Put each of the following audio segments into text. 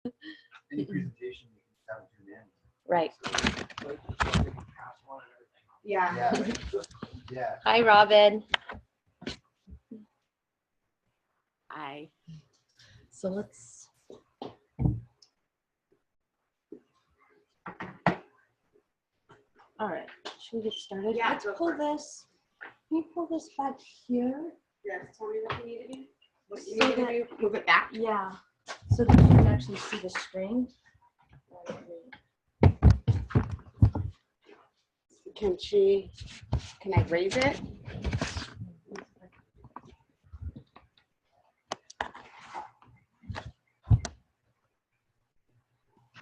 Any presentation you can have tune in. Right. Yeah. Yeah. Yeah. Hi, Robin. Hi. So let's. All right. Should we get started? Yeah, Let's go pull for it. this. Can you pull this back here? Yes, tell me what you need to do. What you So need to that- do, move it back. Yeah. So that you can actually see the screen. Can I raise it?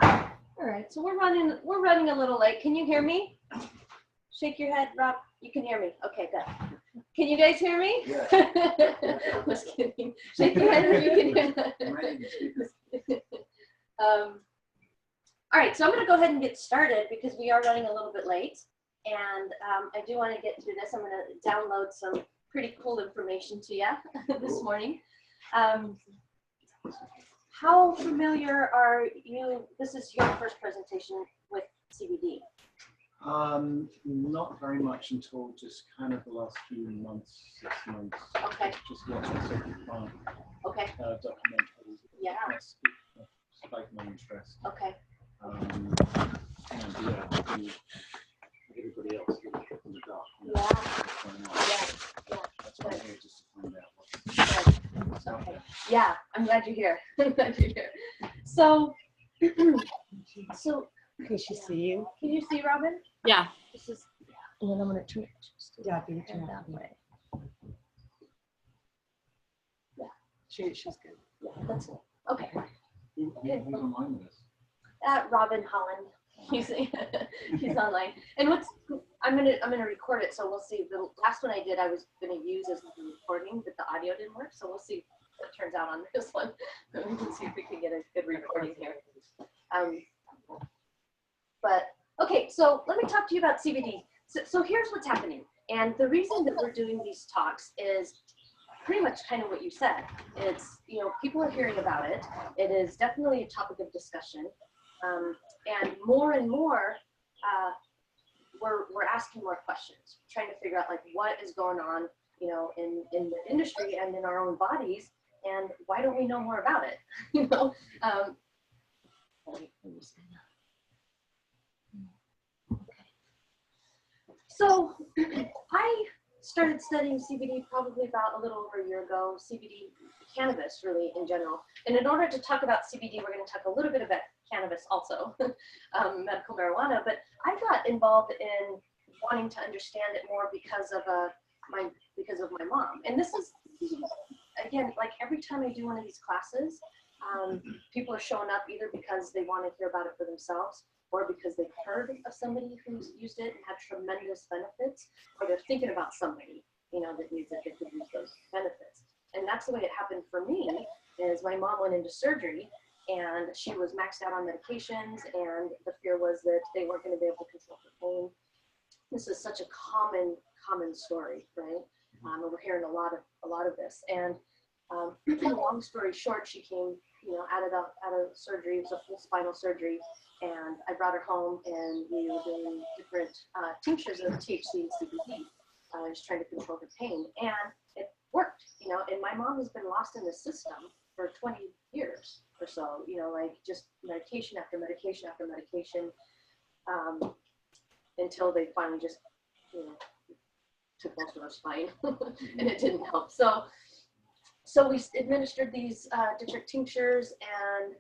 All right. So we're running a little late. Can you hear me? Shake your head, Rob. You can hear me. Okay, good. Can you guys hear me? Yeah. Just kidding. Shake your head if you can hear me. All right, so I'm going to go ahead and get started because we are running a little bit late. And I do want to get through this. I'm going to download some pretty cool information to you this morning. How familiar are you? This is your first presentation with CBD. Not very much until just kind of the last few months, 6 months. Okay. Just watching certain plant Okay. documentaries. Yeah. That's spiked my interest. Okay. And yeah, everybody else is in the dark. Yeah. What's going on. Yeah. That's why I'm here just to find out what's out Okay. there. Yeah, I'm glad you're here. I'm glad you're here. So, Can she see you? can you see Robin? Yeah. This is, and then I'm going to turn it just Yeah, do turn that way. She's good. Yeah, that's it. Okay. Who's online with us? Robin Holland. He's online. And I'm gonna record it, so we'll see. The last one I did, I was gonna use as the recording, but the audio didn't work. So we'll see what turns out on this one. We can see if we can get a good recording here. But okay, so let me talk to you about CBD. So here's what's happening, and the reason that we're doing these talks is pretty much kind of what you said. It's, people are hearing about it. It is definitely a topic of discussion. And more, we're asking more questions, trying to figure out like what is going on, in the industry and in our own bodies, and why don't we know more about it? So I started studying CBD probably about a little over a year ago, CBD, cannabis really in general. And in order to talk about CBD, we're going to talk a little bit about cannabis also, medical marijuana. But I got involved in wanting to understand it more because of my mom. And this is, again, like every time I do one of these classes, people are showing up either because they want to hear about it for themselves, or because they've heard of somebody who's used it and had tremendous benefits, or they're thinking about somebody, that needs it, that could use those benefits. And that's the way it happened for me, is my mom went into surgery and she was maxed out on medications, and the fear was that they weren't going to be able to control her pain. This is such a common story, right? We're hearing a lot of this. And long story short, she came, out of surgery. It was a full spinal surgery. And I brought her home, and we were doing different tinctures of THC and CBD, just trying to control her pain. And it worked, and my mom has been lost in the system for 20 years or so, like just medication after medication after medication, until they finally just, took most of her spine, and it didn't help. So we administered these different tinctures, and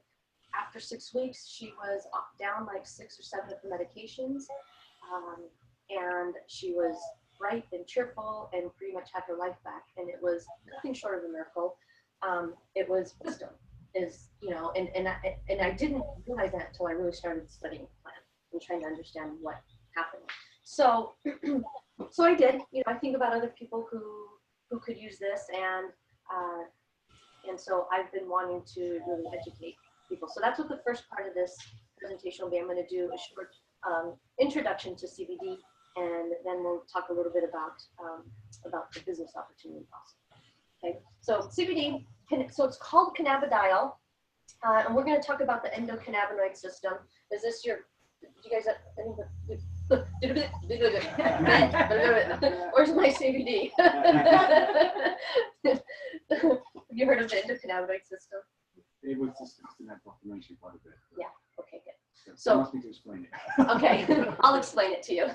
after 6 weeks, she was down like 6 or 7 of the medications, and she was bright and cheerful and pretty much had her life back. And it was nothing short of a miracle. It was wisdom, and I didn't realize that until I really started studying the plant and trying to understand what happened. So I did. I think about other people who could use this, and so I've been wanting to really educate people. So that's what the first part of this presentation will be. I'm going to do a short introduction to CBD, and then we'll talk a little bit about the business opportunity also. Okay, so CBD, so it's called cannabidiol, And we're going to talk about the endocannabinoid system. Is this your, do you guys have any, where's my CBD? Have you heard of the endocannabinoid system? It was discussed in that documentary quite a bit. Yeah, okay, good. So you asked me to explain it. Okay, I'll explain it to you.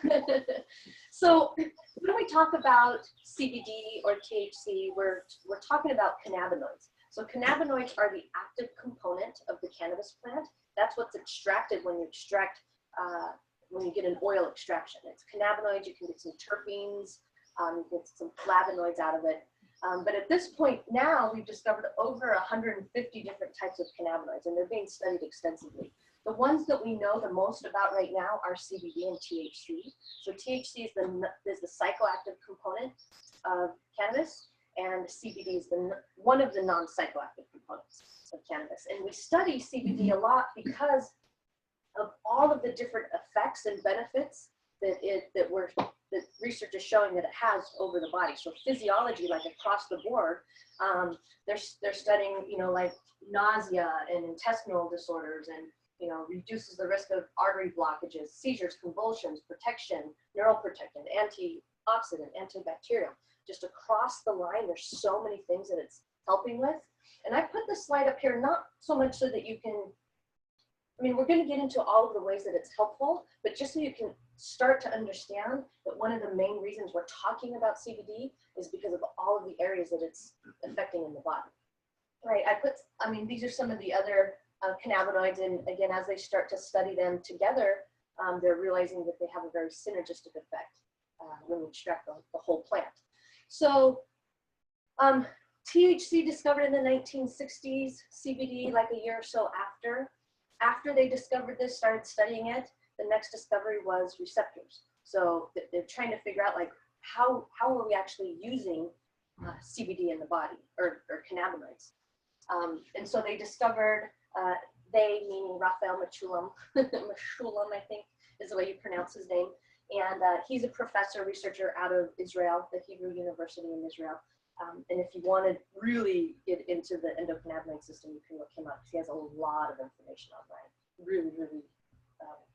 So when we talk about CBD or THC, we're talking about cannabinoids. So cannabinoids are the active component of the cannabis plant. That's what's extracted when you extract, when you get an oil extraction. It's cannabinoids, you can get some terpenes, you get some flavonoids out of it. But at this point now, we've discovered over 150 different types of cannabinoids, and they're being studied extensively. The ones that we know the most about right now are CBD and THC. So THC is the psychoactive component of cannabis, and CBD is one of the non-psychoactive components of cannabis. And we study CBD a lot because of all of the different effects and benefits that research is showing that it has over the body. So physiology, like across the board, they're studying, like nausea and intestinal disorders, and reduces the risk of artery blockages, seizures, convulsions, protection, neuroprotectant, antioxidant, antibacterial. Just across the line, there's so many things that it's helping with. And I put this slide up here, not so much so that you can, we're going to get into all of the ways that it's helpful, but just so you can start to understand that one of the main reasons we're talking about CBD is because of all of the areas that it's affecting in the body. Right, these are some of the other cannabinoids, and again, as they start to study them together, they're realizing that they have a very synergistic effect when we extract the whole plant. So THC discovered in the 1960s, CBD like a year or so after. After they discovered this, started studying it, the next discovery was receptors. So they're trying to figure out how are we actually using CBD in the body, or cannabinoids. And so they discovered, they meaning Raphael Mechoulam, Mechoulam I think is the way you pronounce his name. And he's a professor, researcher out of Israel, the Hebrew University in Israel. And if you want to really get into the endocannabinoid system, you can look him up, because he has a lot of information online. Really, really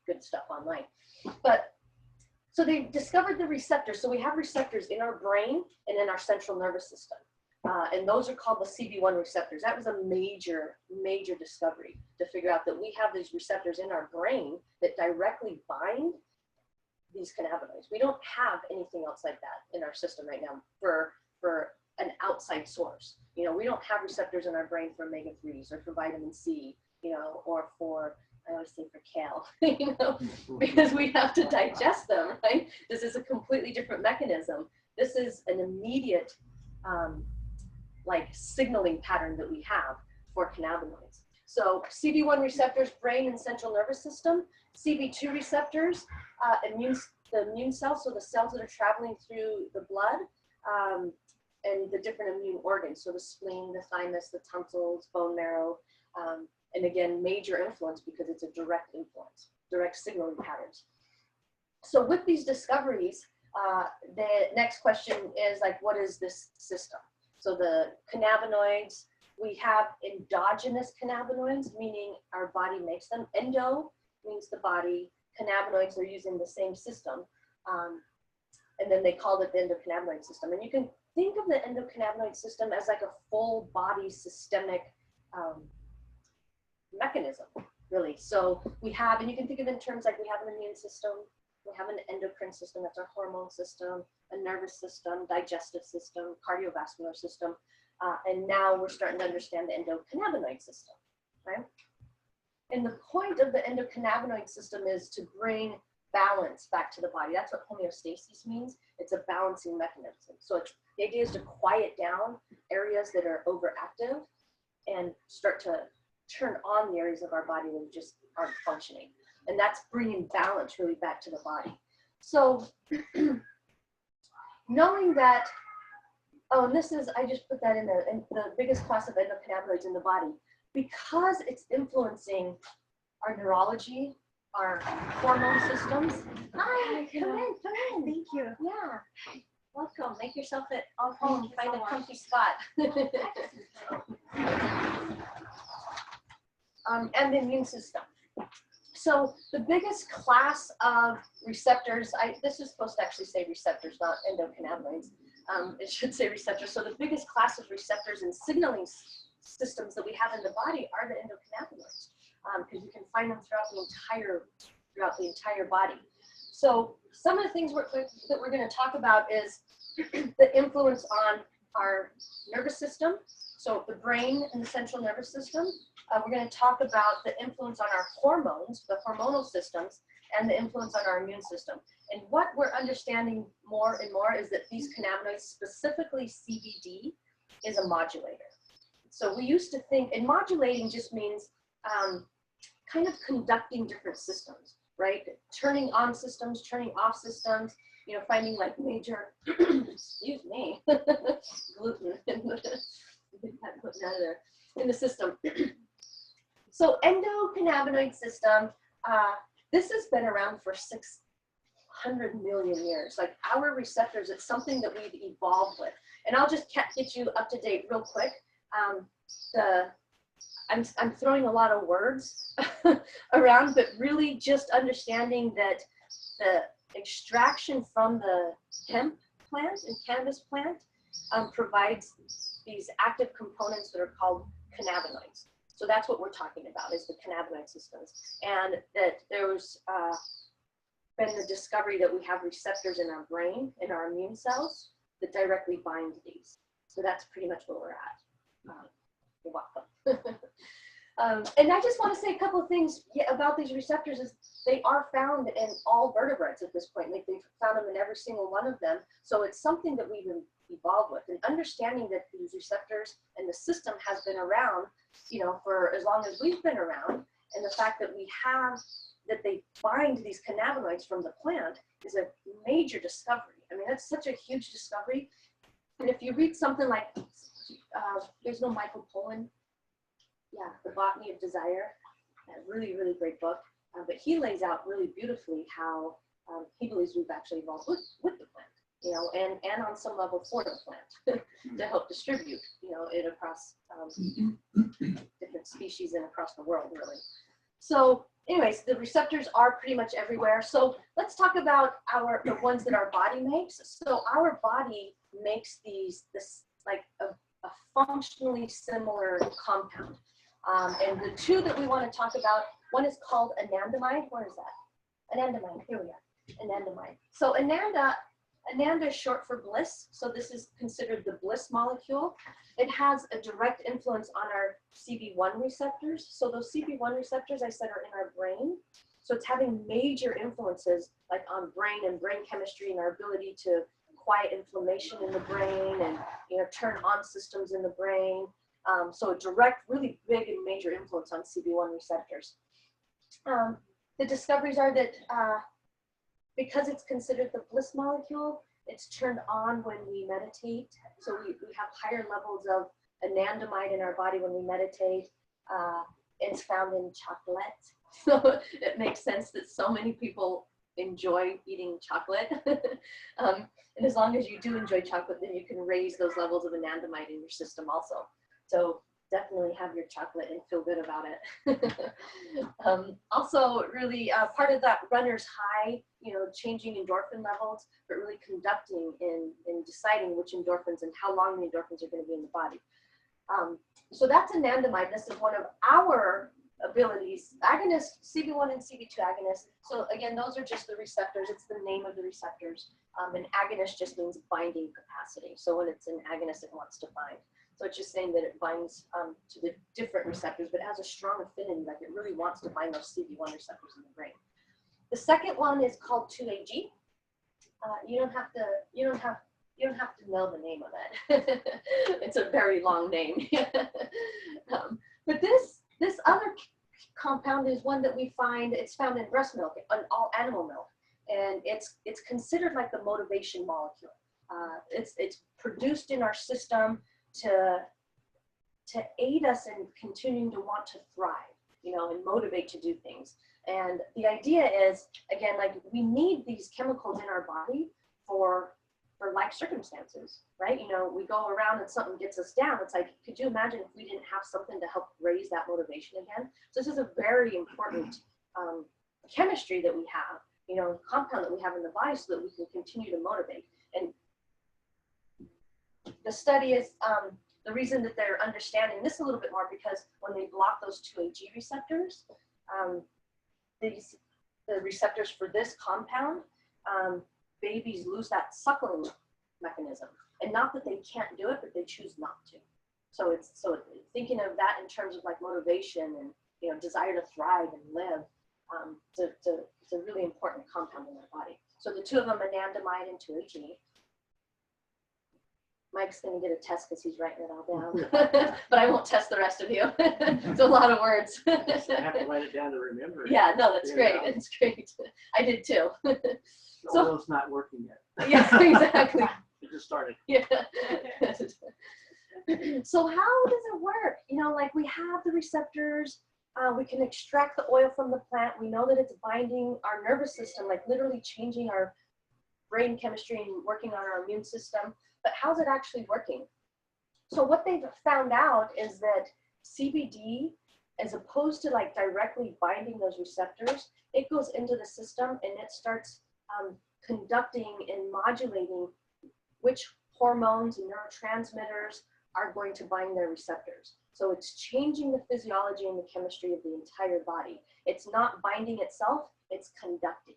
good stuff online. But so they discovered the receptors. So we have receptors in our brain and in our central nervous system. And those are called the Cb1 receptors. That was a major, major discovery, to figure out that we have these receptors in our brain that directly bind these cannabinoids. We don't have anything else like that in our system right now for an outside source. We don't have receptors in our brain for omega-3s or for vitamin C, or for, I always say for kale, because we have to digest them, right? This is a completely different mechanism. This is an immediate signaling pattern that we have for cannabinoids. So Cb1 receptors, brain and central nervous system. Cb2 receptors, the immune cells, so the cells that are traveling through the blood, and the different immune organs. So the spleen, the thymus, the tonsils, bone marrow, and again, major influence because it's a direct influence, direct signaling patterns. So with these discoveries, the next question is what is this system? So the cannabinoids, we have endogenous cannabinoids, meaning our body makes them. Endo means the body. Cannabinoids are using the same system. And then they called it the endocannabinoid system. And you can think of the endocannabinoid system as a full body systemic mechanism, really. So we have, and you can think of it in terms we have an immune system, we have an endocrine system, that's our hormone system, a nervous system, digestive system, cardiovascular system, and now we're starting to understand the endocannabinoid system, right? And the point of the endocannabinoid system is to bring balance back to the body. That's what homeostasis means. It's a balancing mechanism. So the idea is to quiet down areas that are overactive and start to turn on the areas of our body that just aren't functioning. And that's bringing balance really back to the body. So knowing that, and this is, I just put that in there, and the biggest class of endocannabinoids in the body, because it's influencing our neurology, our hormone systems. Hi, come in. Thank you. Yeah, welcome. Make yourself at home. Find a comfy spot. and the immune system. So the biggest class of receptors, this is supposed to actually say receptors, not endocannabinoids. It should say receptors. So the biggest class of receptors and signaling systems that we have in the body are the endocannabinoids, because you can find them throughout the entire body. So some of the things that we're going to talk about is the influence on our nervous system, so the brain and the central nervous system. We're going to talk about the influence on our hormones, the hormonal systems, and the influence on our immune system. And what we're understanding more and more is that these cannabinoids, specifically CBD, is a modulator. So we used to think, and modulating just means kind of conducting different systems, right? Turning on systems, turning off systems, you know, finding like major, excuse me, gluten in the system. So endocannabinoid system, this has been around for 600 million years. Like our receptors, it's something that we've evolved with. And I'll just get you up to date real quick. I'm throwing a lot of words around, but really just understanding that the extraction from the hemp plant and cannabis plant provides these active components that are called cannabinoids. So that's what we're talking about, is the cannabinoid systems. And that there's been the discovery that we have receptors in our brain, in our immune cells, that directly bind these. So that's pretty much where we're at. You're welcome. And I just want to say a couple of things about these receptors. Is they are found in all vertebrates at this point. Like they've found them in every single one of them. So it's something that we've evolved with. And understanding that these receptors and the system has been around, you know, for as long as we've been around, and the fact that we have, that they bind these cannabinoids from the plant is a major discovery. I mean, that's such a huge discovery. And if you read something like, there's no Michael Pollan, The Botany of Desire, a really, really great book. But he lays out really beautifully how he believes we've actually evolved with the plant, you know, and on some level for the plant to help distribute, you know, it across different species and across the world, really. So anyways, the receptors are pretty much everywhere. So let's talk about the ones that our body makes. So our body makes this like a functionally similar compound. And the two that we want to talk about, one is called anandamide. Where is that? Anandamide, here we are, anandamide. So ananda is short for bliss. So this is considered the bliss molecule. It has a direct influence on our Cb1 receptors. So those Cb1 receptors, I said, are in our brain. So it's having major influences like on brain and brain chemistry and our ability to quiet inflammation in the brain and, you know, turn on systems in the brain. So a direct, really big and major influence on Cb1 receptors. The discoveries are that because it's considered the bliss molecule, it's turned on when we meditate. So we have higher levels of anandamide in our body when we meditate. It's found in chocolate. So it makes sense that so many people enjoy eating chocolate. And as long as you do enjoy chocolate, then you can raise those levels of anandamide in your system also. So definitely have your chocolate and feel good about it. Also, really part of that runner's high, you know, changing endorphin levels, but really conducting in deciding which endorphins and how long the endorphins are going to be in the body. So that's anandamide. This is one of our abilities. Agonist, Cb1 and Cb2 agonist. So again, those are just the receptors. It's the name of the receptors. And agonist just means binding capacity. So when it's an agonist, it wants to bind. So it's just saying that it binds to the different receptors, but it has a strong affinity, like it really wants to bind those Cb1 receptors in the brain. The second one is called 2AG. You don't have to know the name of it. It's a very long name. But this other compound is one that we find, it's found in breast milk, on all animal milk, and it's considered like the motivation molecule. It's produced in our system to aid us in continuing to want to thrive, you know, and motivate to do things. And the idea is, again, like we need these chemicals in our body for life circumstances, right? You know, we go around and something gets us down. It's like, could you imagine if we didn't have something to help raise that motivation again? So this is a very important chemistry that we have, you know, compound that we have in the body so that we can continue to motivate. And the study is, the reason that they're understanding this a little bit more, because when they block those 2-AG receptors, the receptors for this compound, babies lose that suckling mechanism. And not that they can't do it, but they choose not to. So thinking of that in terms of like motivation and, you know, desire to thrive and live, it's a really important compound in our body. So the two of them, anandamide and 2-AG. Mike's going to get a test because he's writing it all down. But I won't test the rest of you. It's a lot of words. I have to write it down to remember. Yeah, no, that's great. Yeah. It's great. I did too. Although it's not working yet. Yeah, exactly. It just started. Yeah. So how does it work? You know, like we have the receptors. We can extract the oil from the plant. We know that it's binding our nervous system, like literally changing our brain chemistry and working on our immune system. But how's it actually working? So what they've found out is that CBD, as opposed to like directly binding those receptors, it goes into the system and it starts conducting and modulating which hormones and neurotransmitters are going to bind their receptors. So it's changing the physiology and the chemistry of the entire body. It's not binding itself, it's conducting.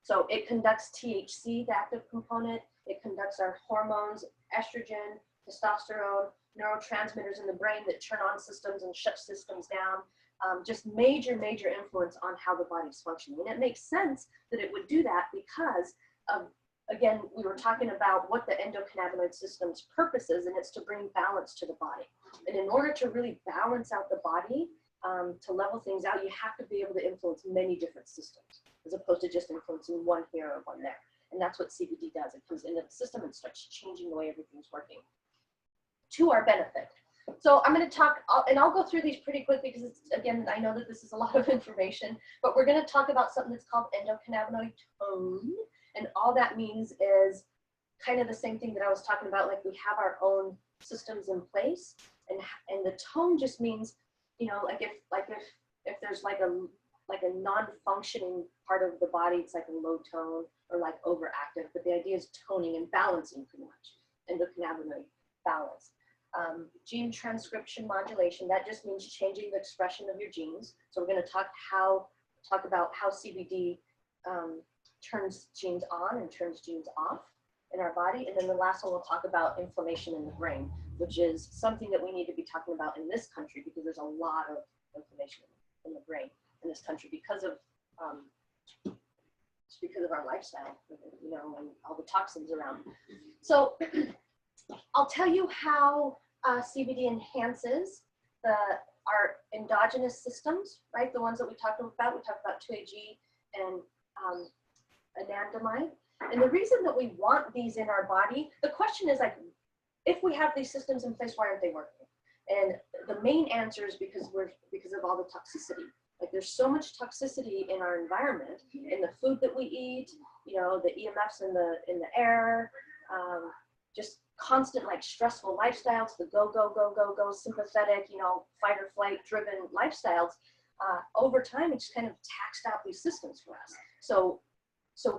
So it conducts THC, the active component. It conducts our hormones, estrogen, testosterone, neurotransmitters in the brain that turn on systems and shut systems down. Just major, major influence on how the body's functioning. And it makes sense that it would do that because of, again, we were talking about what the endocannabinoid system's purpose is, and it's to bring balance to the body. And in order to really balance out the body, to level things out, you have to be able to influence many different systems, as opposed to just influencing one here or one there. And that's what CBD does. It comes into the system and starts changing the way everything's working to our benefit. So I'm going to talk, and I'll go through these pretty quickly because, it's, again, I know that this is a lot of information, but we're going to talk about something that's called endocannabinoid tone. And all that means is kind of the same thing that I was talking about, like we have our own systems in place, and the tone just means, you know, like if there's like a non-functioning part of the body, it's like a low tone or like overactive, but the idea is toning and balancing pretty much, endocannabinoid balance. Gene transcription modulation, that just means changing the expression of your genes. So we're going to talk about how CBD turns genes on and turns genes off in our body. And then the last one, we'll talk about inflammation in the brain, which is something that we need to be talking about in this country because there's a lot of inflammation in the brain in this country because of our lifestyle, you know, and all the toxins around. So I'll tell you how CBD enhances our endogenous systems, right? The ones that we talked about. We talked about 2-AG and anandamide. And the reason that we want these in our body, the question is like, if we have these systems in place, why aren't they working? And the main answer is because of all the toxicity. Like there's so much toxicity in our environment, in the food that we eat, you know, the EMFs in the air, just constant like stressful lifestyles, the go, sympathetic, you know, fight or flight driven lifestyles. Over time, it's kind of taxed out these systems for us. So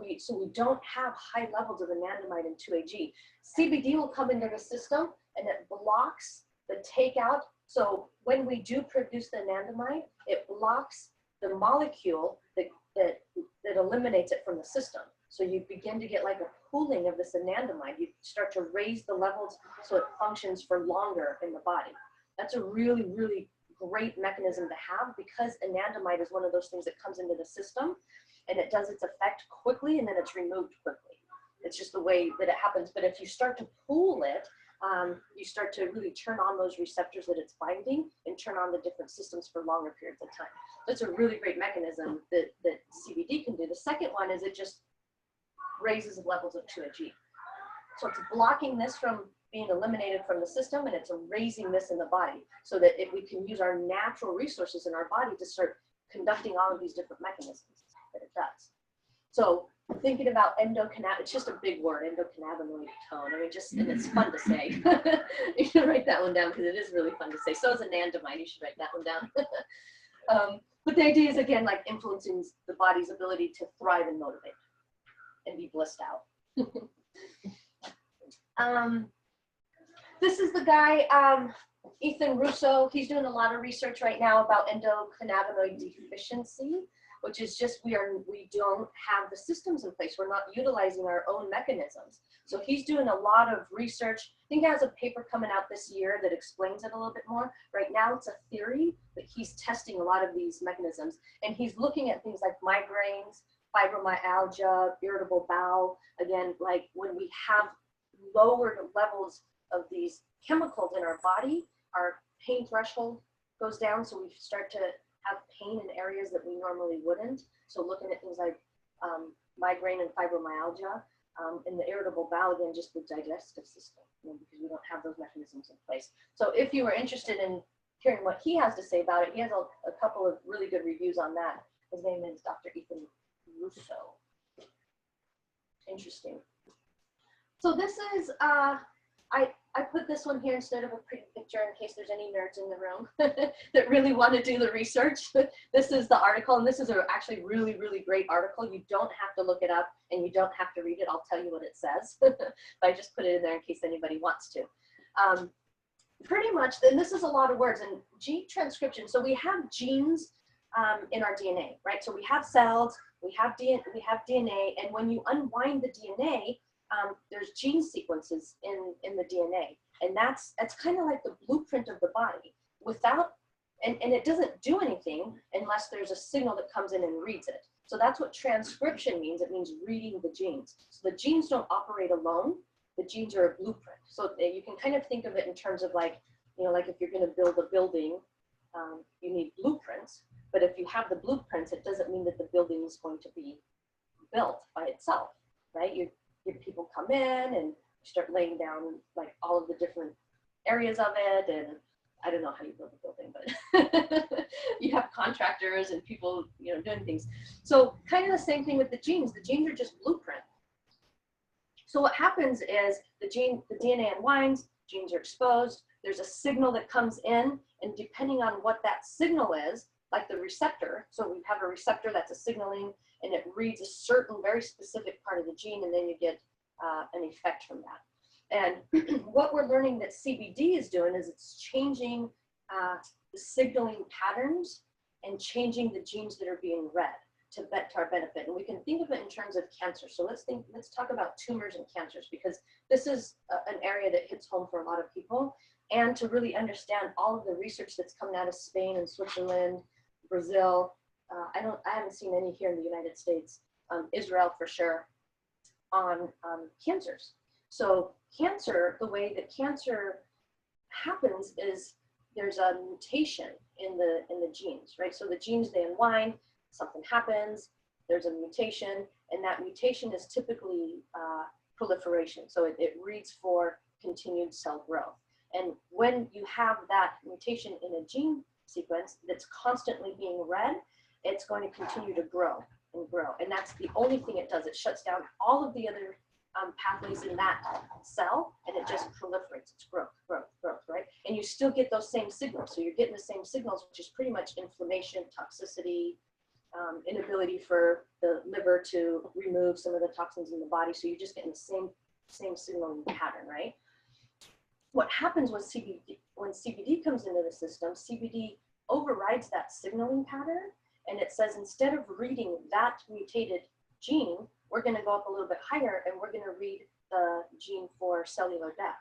we don't have high levels of anandamide and 2-AG. CBD will come into the system and it blocks the takeout. So when we do produce the anandamide, it blocks the molecule that eliminates it from the system. So you begin to get like a pooling of this anandamide. You start to raise the levels so it functions for longer in the body. That's a really, really great mechanism to have because anandamide is one of those things that comes into the system and it does its effect quickly and then it's removed quickly. It's just the way that it happens. But if you start to pool it, you start to really turn on those receptors that it's binding and turn on the different systems for longer periods of time. That's a really great mechanism that CBD can do. The second one is it just raises the levels of 2-AG. So it's blocking this from being eliminated from the system and it's raising this in the body so that if we can use our natural resources in our body to start conducting all of these different mechanisms that it does. So thinking about endocannabinoid, it's just a big word, endocannabinoid tone. I mean, and it's fun to say. You should write that one down because it is really fun to say. So is anandamide, you should write that one down. But the idea is, again, like influencing the body's ability to thrive and motivate and be blissed out. This is the guy, Ethan Russo. He's doing a lot of research right now about endocannabinoid deficiency, which is just we don't have the systems in place. We're not utilizing our own mechanisms. So he's doing a lot of research. I think he has a paper coming out this year that explains it a little bit more. Right now it's a theory, but he's testing a lot of these mechanisms. And he's looking at things like migraines, fibromyalgia, irritable bowel. Again, like when we have lowered levels of these chemicals in our body, our pain threshold goes down. So we start to have pain in areas that we normally wouldn't. So looking at things like migraine and fibromyalgia, and the irritable bowel, again, just the digestive system, because we don't have those mechanisms in place. So if you were interested in hearing what he has to say about it, he has a couple of really good reviews on that. His name is Dr. Ethan Russo. Interesting. So this is, I put this one here instead of a pretty picture in case there's any nerds in the room that really want to do the research. This is the article, and this is actually really, really great article. You don't have to look it up, and you don't have to read it. I'll tell you what it says. But I just put it in there in case anybody wants to. Pretty much, and this is a lot of words, and gene transcription. So we have genes in our DNA, right? So we have cells, we have DNA, and when you unwind the DNA, there's gene sequences in the DNA, and that's kind of like the blueprint of the body. Without, and it doesn't do anything unless there's a signal that comes in and reads it. So that's what transcription means. It means reading the genes. So the genes don't operate alone. The genes are a blueprint. So you can kind of think of it in terms of like, like if you're going to build a building, you need blueprints. But if you have the blueprints, it doesn't mean that the building is going to be built by itself, right? People come in and start laying down like all of the different areas of it, and I don't know how you build a building, but you have contractors and people, doing things. So kind of the same thing with the genes. The genes are just blueprint. So what happens is the DNA unwinds, genes are exposed, there's a signal that comes in, and depending on what that signal is, like the receptor, so we have a receptor that's a signaling, and it reads a certain very specific part of the gene, and then you get an effect from that. And what we're learning that CBD is doing is it's changing the signaling patterns and changing the genes that are being read to our benefit. And we can think of it in terms of cancer. So let's talk about tumors and cancers, because this is an area that hits home for a lot of people. And to really understand all of the research that's coming out of Spain and Switzerland, Brazil, I haven't seen any here in the United States, Israel for sure, on cancers. So cancer, the way that cancer happens is there's a mutation in the genes, right? So the genes, they unwind, something happens, there's a mutation, and that mutation is typically proliferation. So it reads for continued cell growth. And when you have that mutation in a gene sequence that's constantly being read, it's going to continue to grow and grow. And that's the only thing it does. It shuts down all of the other pathways in that cell, and it just proliferates. It's growth, right? And you still get those same signals. So you're getting the same signals, which is pretty much inflammation, toxicity, inability for the liver to remove some of the toxins in the body. So you're just getting the same signaling pattern, right? What happens with CBD, when CBD comes into the system, CBD overrides that signaling pattern, and it says instead of reading that mutated gene, we're going to go up a little bit higher, and we're going to read the gene for cellular death.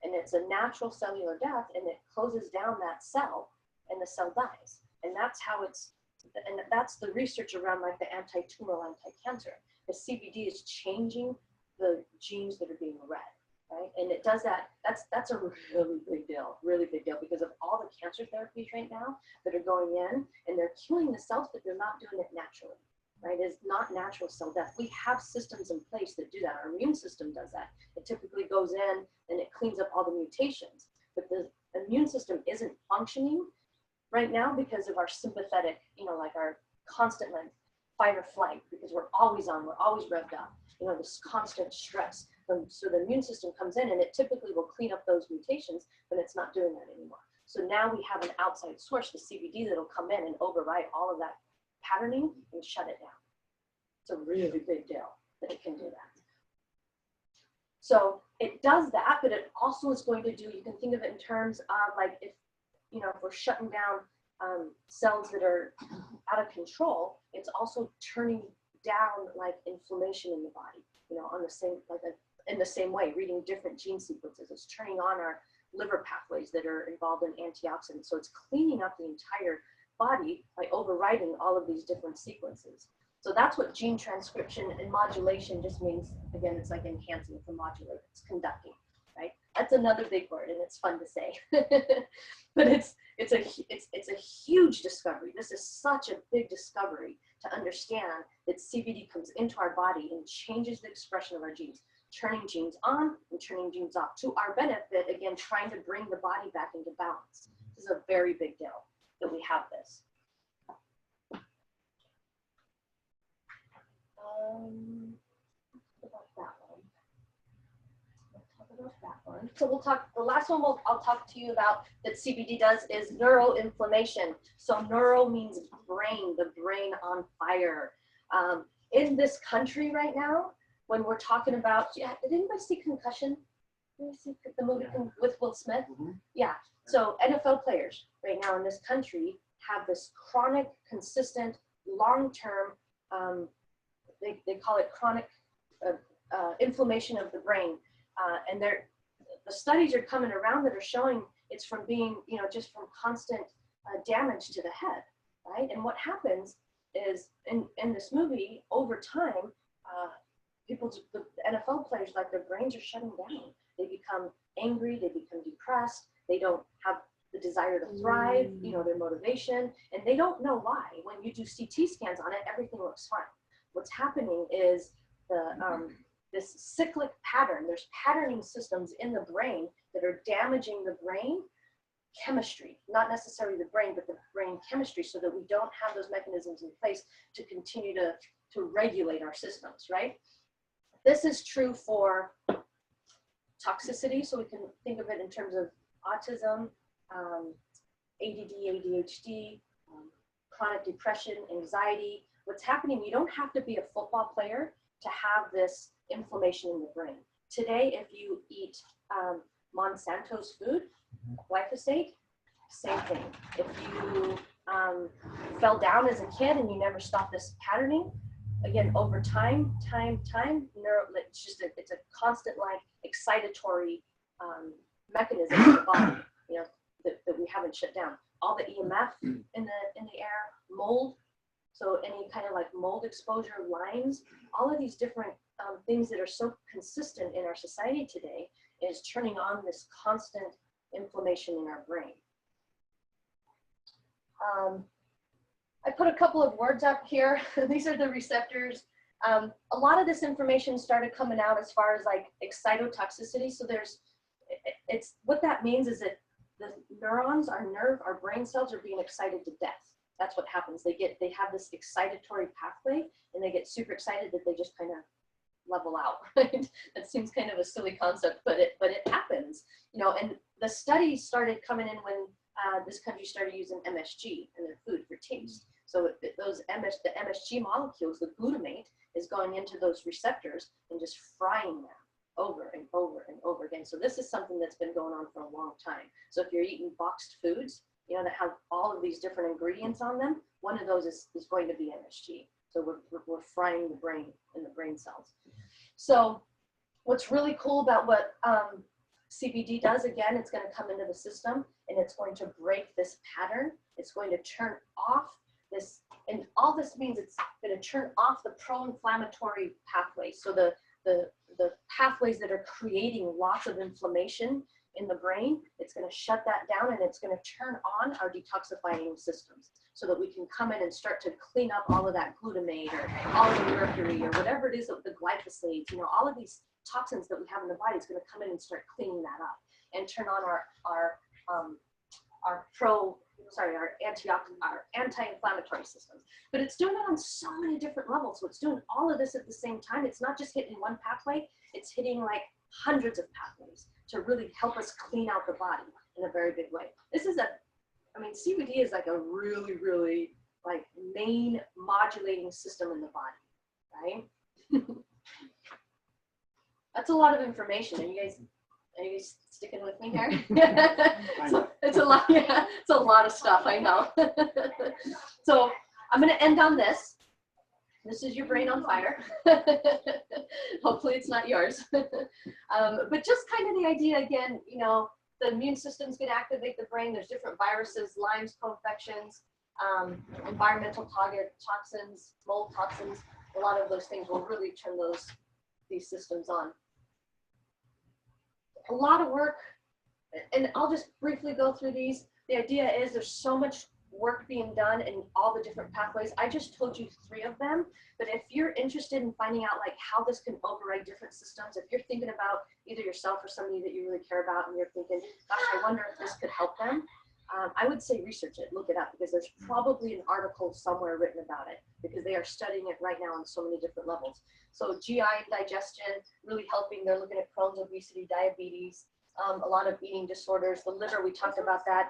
And it's a natural cellular death, and it closes down that cell, and the cell dies. And that's how and that's the research around like the anti-tumoral, anti-cancer. The CBD is changing the genes that are being read. Right? And it does that. That's a really big deal, because of all the cancer therapies right now that are going in, and they're killing the cells, but they're not doing it naturally, right? It's not natural cell death. We have systems in place that do that. Our immune system does that. It typically goes in and it cleans up all the mutations, but the immune system isn't functioning right now because of our sympathetic, like our constant like fight or flight because we're always on, we're always revved up, you know, this constant stress. So the immune system comes in and it typically will clean up those mutations, but it's not doing that anymore. So now we have an outside source, the CBD, that'll come in and override all of that patterning and shut it down. It's a really big deal that it can do that. So it does that, but it also is going to do, you can think of it in terms of like if, you know, if we're shutting down cells that are out of control, it's also turning down like inflammation in the body, you know, on the same, like in the same way, reading different gene sequences. It's turning on our liver pathways that are involved in antioxidants. So it's cleaning up the entire body by overriding all of these different sequences. So that's what gene transcription and modulation just means. Again, it's like enhancing from modulator. It's conducting, right? That's another big word, and it's fun to say. But it's a huge discovery. This is such a big discovery to understand that CBD comes into our body and changes the expression of our genes, turning genes on and turning genes off to our benefit. Again, trying to bring the body back into balance. This is a very big deal that we have this. About that one. Let's talk about that one. So we'll talk, the last one I'll talk to you about that CBD does is neuroinflammation. So neuro means brain, the brain on fire. In this country right now, when we're talking about, did anybody see Concussion? Did you see the movie with Will Smith? Mm-hmm. Yeah, so NFL players right now in this country have this chronic, consistent, long-term, they call it chronic inflammation of the brain. And the studies are coming around that are showing it's from being, you know, just from constant damage to the head, right? And what happens is in this movie, over time, the NFL players, like their brains are shutting down. They become angry, they become depressed, they don't have the desire to thrive, you know, their motivation, and they don't know why. When you do CT scans on it, everything looks fine. What's happening is this cyclic pattern. There's patterning systems in the brain that are damaging the brain chemistry, not necessarily the brain, but the brain chemistry, so that we don't have those mechanisms in place to continue to regulate our systems, right? This is true for toxicity, so we can think of it in terms of autism, ADD, ADHD, chronic depression, anxiety. What's happening, you don't have to be a football player to have this inflammation in the brain. Today, if you eat Monsanto's food, glyphosate, same thing. If you fell down as a kid and you never stopped this patterning, again, over time, it's a constant like excitatory mechanism in the body, you know, that we haven't shut down. All the EMF in the air, mold, so any kind of like mold exposure, Lyme's, all of these different things that are so consistent in our society today is turning on this constant inflammation in our brain. I put a couple of words up here. These are the receptors. A lot of this information started coming out as far as like excitotoxicity. So what that means is that the neurons, our brain cells are being excited to death. That's what happens. They have this excitatory pathway and they get super excited that they just kind of level out, right? That seems kind of a silly concept, but it happens, you know, and the studies started coming in when this country started using MSG in their food for taste. So the MSG molecules, the glutamate, is going into those receptors and just frying them over and over and over again. So this is something that's been going on for a long time. So if you're eating boxed foods, you know, that have all of these different ingredients on them, one of those is going to be MSG. So we're frying the brain and the brain cells. So what's really cool about what CBD does, again, it's going to come into the system and it's going to break this pattern. It's going to turn off this, and all this means it's going to turn off the pro-inflammatory pathways. So the pathways that are creating lots of inflammation in the brain, it's going to shut that down and it's going to turn on our detoxifying systems so that we can come in and start to clean up all of that glutamate or all of the mercury or whatever it is, the glyphosates, you know, all of these toxins that we have in the body is going to come in and start cleaning that up and turn on our anti-inflammatory systems. But it's doing it on so many different levels. So it's doing all of this at the same time. It's not just hitting one pathway, it's hitting like hundreds of pathways to really help us clean out the body in a very big way. This is CBD is like a really, really like main modulating system in the body, right? That's a lot of information. Are you guys sticking with me here? It's a lot. Yeah, it's a lot of stuff. I know. So I'm going to end on this. This is your brain on fire. Hopefully it's not yours. But just kind of the idea again, you know, the immune system's going to activate the brain. There's different viruses, Lyme's co-infections, environmental toxins, mold toxins. A lot of those things will really turn these systems on. A lot of work, and I'll just briefly go through these. The idea is there's so much work being done in all the different pathways. I just told you 3 of them, but if you're interested in finding out like how this can override different systems, if you're thinking about either yourself or somebody that you really care about and you're thinking, gosh, I wonder if this could help them, I would say research it, look it up, because there's probably an article somewhere written about it, because they are studying it right now on so many different levels. So GI and digestion, really helping. They're looking at Crohn's, obesity, diabetes, a lot of eating disorders. The liver, we talked about that,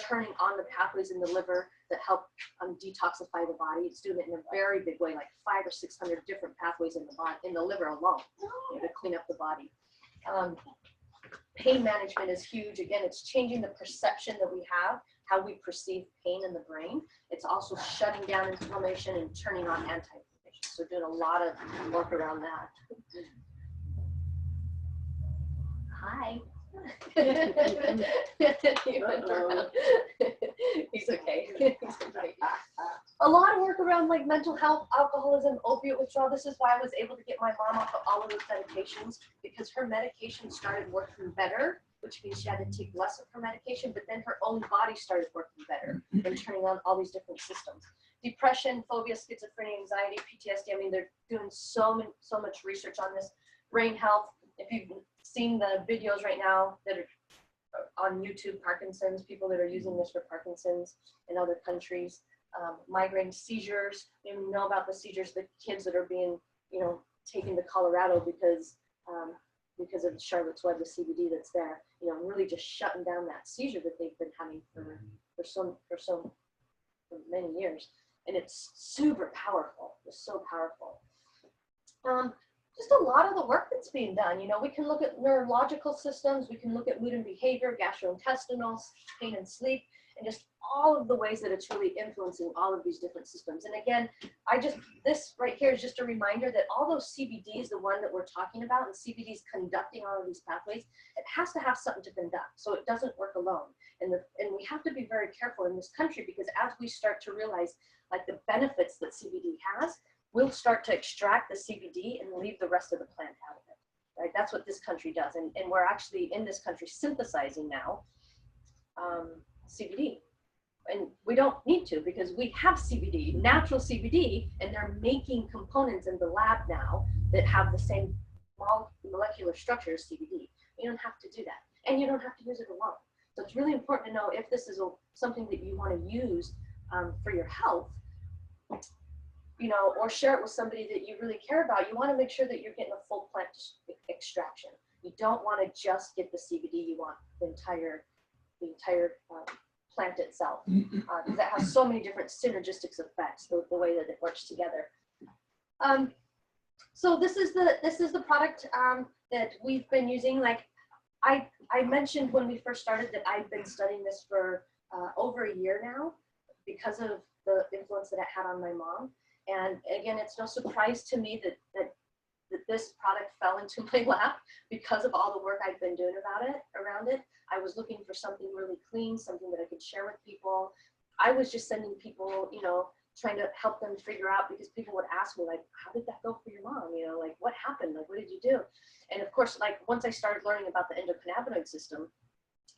turning on the pathways in the liver that help detoxify the body. It's doing it in a very big way, like 500 or 600 different pathways in the body, in the liver alone, you know, to clean up the body. Pain management is huge. Again, it's changing the perception that we have, how we perceive pain in the brain. It's also shutting down inflammation and turning on anti-inflammation. So doing a lot of work around that. Hi. He's okay. He's okay. A lot of work around like mental health, alcoholism, opiate withdrawal. This is why I was able to get my mom off of all of those medications, because her medication started working better, which means she had to take less of her medication, but then her own body started working better and turning on all these different systems. Depression, phobia, schizophrenia, anxiety, PTSD. I mean, they're doing so much research on this. Brain health. If you've seen the videos right now that are on YouTube, Parkinson's, people that are using this for Parkinson's in other countries, migraine, seizures. You know about the seizures, the kids that are being, you know, taken to Colorado because of Charlotte's Web, the CBD that's there. You know, really just shutting down that seizure that they've been having for many years, and it's super powerful. It's so powerful. Just a lot of the work that's being done. You know, we can look at neurological systems, we can look at mood and behavior, gastrointestinal, pain and sleep, and just all of the ways that it's really influencing all of these different systems. And again, this right here is just a reminder that all those CBDs, the one that we're talking about, and CBDs conducting all of these pathways, it has to have something to conduct, so it doesn't work alone. And we have to be very careful in this country, because as we start to realize like the benefits that CBD has, we'll start to extract the CBD and leave the rest of the plant out of it, right? That's what this country does. And we're actually in this country synthesizing now CBD. And we don't need to, because we have CBD, natural CBD, and they're making components in the lab now that have the same molecular structure as CBD. You don't have to do that. And you don't have to use it alone. So it's really important to know if this is something that you want to use for your health, you know, or share it with somebody that you really care about. You want to make sure that you're getting a full plant extraction. You don't want to just get the CBD. You want the entire plant itself, because that has so many different synergistic effects, the way that it works together. So this is the product that we've been using. Like I mentioned when we first started that I've been studying this for over a year now, because of the influence that it had on my mom. And again, it's no surprise to me that this product fell into my lap because of all the work I've been doing around it. I was looking for something really clean, something that I could share with people. I was just sending people, you know, trying to help them figure out, because people would ask me like, how did that go for your mom? You know, like what happened? Like, what did you do? And of course, like once I started learning about the endocannabinoid system,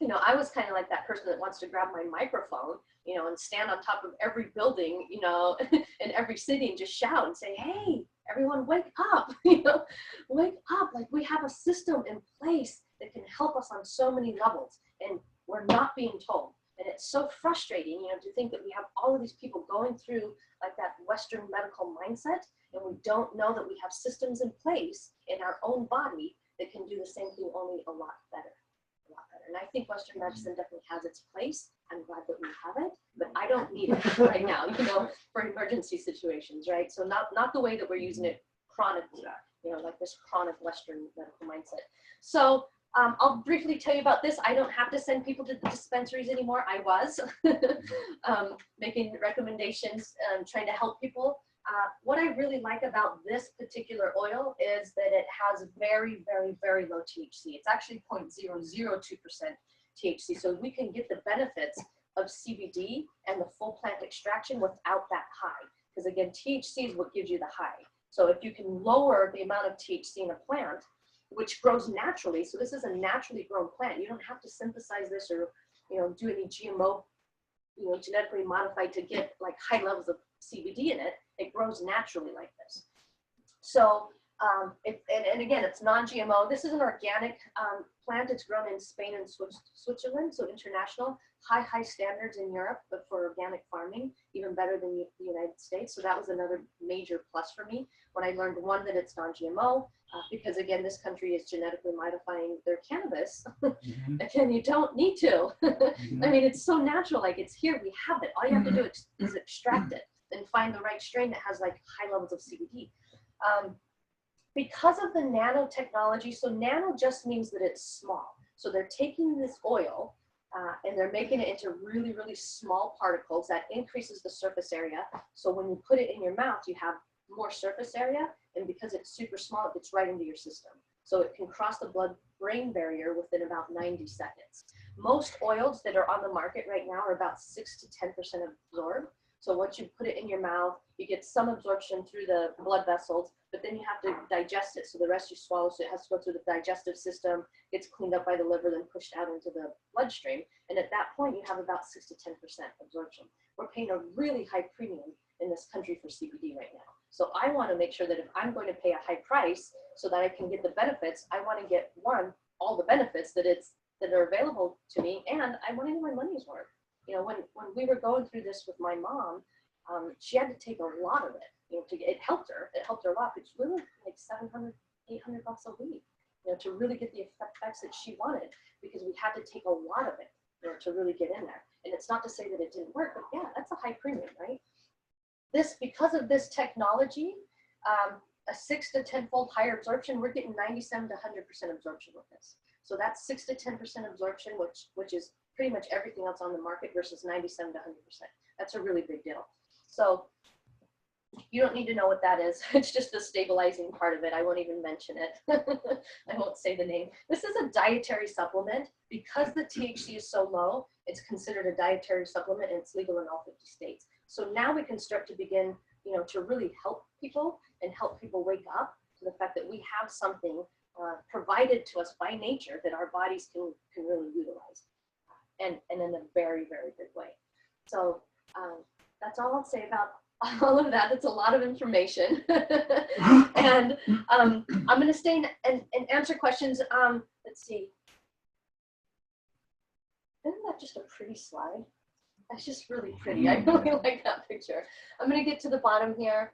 you know, I was kind of like that person that wants to grab my microphone, you know, and stand on top of every building, you know, in every city and just shout and say, hey, everyone wake up, you know, wake up. Like we have a system in place that can help us on so many levels, and we're not being told. And it's so frustrating, to think that we have all of these people going through like that Western medical mindset, and we don't know that we have systems in place in our own body that can do the same thing, only a lot better. And I think Western medicine definitely has its place. I'm glad that we have it, but I don't need it right now, for emergency situations, right? So not the way that we're using it chronically, like this chronic Western medical mindset. So I'll briefly tell you about this. I don't have to send people to the dispensaries anymore. I was making recommendations, trying to help people. What I really like about this particular oil is that it has very, very, very low THC. It's actually 0.002% THC. So we can get the benefits of CBD and the full plant extraction without that high. Because again, THC is what gives you the high. So if you can lower the amount of THC in a plant, which grows naturally, so this is a naturally grown plant. You don't have to synthesize this or, do any GMO, genetically modified to get like high levels of CBD in it. It grows naturally like this. So, and again, it's non-GMO. This is an organic plant. It's grown in Spain and Switzerland, so international. High standards in Europe, but for organic farming, even better than the United States. So that was another major plus for me when I learned, one, that it's non-GMO, because again, this country is genetically modifying their cannabis. Again, you don't need to. I mean, it's so natural, like it's here, we have it. All you have to do is extract it and find the right strain that has like high levels of CBD. Because of the nanotechnology, so nano just means that it's small. So they're taking this oil and they're making it into really, really small particles that increases the surface area. So when you put it in your mouth, you have more surface area, and because it's super small, it gets right into your system. So it can cross the blood-brain barrier within about 90 seconds. Most oils that are on the market right now are about 6 to 10% absorbed. So once you put it in your mouth, you get some absorption through the blood vessels, but then you have to digest it. So the rest you swallow, so it has to go through the digestive system, gets cleaned up by the liver, then pushed out into the bloodstream. And at that point, you have about 6 to 10% absorption. We're paying a really high premium in this country for CBD right now. So I want to make sure that if I'm going to pay a high price so that I can get the benefits, I want to get, one, all the benefits that are available to me, and I want to get my money's worth. When we were going through this with my mom, she had to take a lot of it. It helped her a lot. It's really like $700, $800 a week, to really get the effects that she wanted, because we had to take a lot of it, to really get in there. And it's not to say that it didn't work, but yeah, that's a high premium, right? Because of this technology, a 6 to 10-fold higher absorption, we're getting 97 to 100% absorption with this. So that's 6 to 10% absorption, which is pretty much everything else on the market, versus 97 to 100%. That's a really big deal. So you don't need to know what that is. It's just the stabilizing part of it. I won't even mention it. I won't say the name. This is a dietary supplement. Because the THC is so low, it's considered a dietary supplement, and it's legal in all 50 states. So now we can start to begin, to really help people and help people wake up to the fact that we have something provided to us by nature that our bodies can really utilize, and in a very, very good way. So that's all I'll say about all of that. It's a lot of information. And I'm going to stay and answer questions. Let's see. Isn't that just a pretty slide? That's just really pretty. I really like that picture. I'm going to get to the bottom here.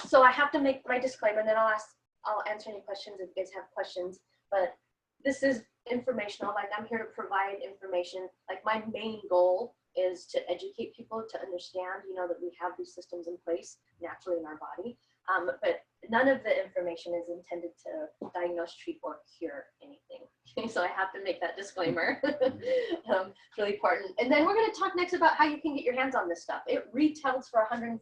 So I have to make my disclaimer, and then I'll answer any questions if you guys have questions. But this is informational. Like, I'm here to provide information. Like, my main goal is to educate people to understand, that we have these systems in place naturally in our body. But none of the information is intended to diagnose, treat, or cure anything. Okay, so I have to make that disclaimer. It's really important. And then we're going to talk next about how you can get your hands on this stuff. It retails for $149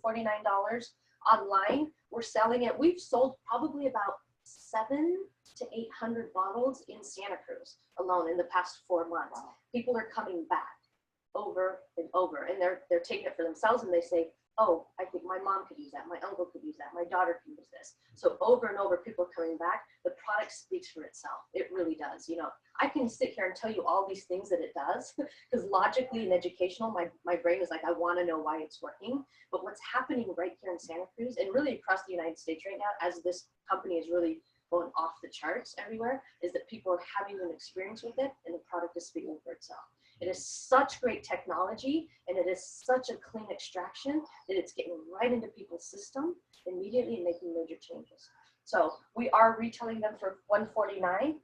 online. We're selling it. We've sold probably about 700 to 800 bottles in Santa Cruz alone in the past 4 months. People are coming back over and over, and they're taking it for themselves, and they say, oh, I think my mom could use that, my uncle could use that, my daughter can use this. So over and over, people are coming back. The product speaks for itself. It really does. I can sit here and tell you all these things that it does, because logically and educational, my brain is like, I want to know why it's working. But what's happening right here in Santa Cruz, and really across the United States right now, as this company is really going off the charts everywhere, is that people are having an experience with it, and the product is speaking for itself. It is such great technology, and it is such a clean extraction that it's getting right into people's system immediately and making major changes. So we are retailing them for $149.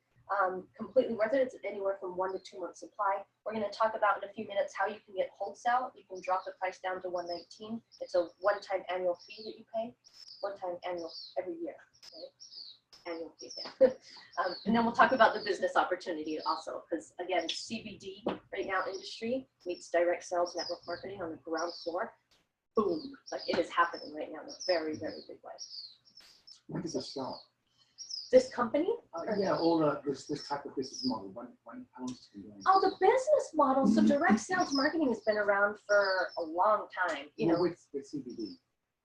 Completely worth it. It's anywhere from 1 to 2 months supply. We're going to talk about in a few minutes how you can get wholesale. You can drop the price down to $119. It's a one-time annual fee that you pay, one-time annual every year. Right? Annual fee. Yeah. And then we'll talk about the business opportunity also, because again, CBD right now industry meets direct sales network marketing on the ground floor. Boom! Like it is happening right now in a very, very big way. When does it start? This company? Yeah, all this type of business model. How long has it been going? Oh, the business model. So direct sales marketing has been around for a long time. You know, with CBD.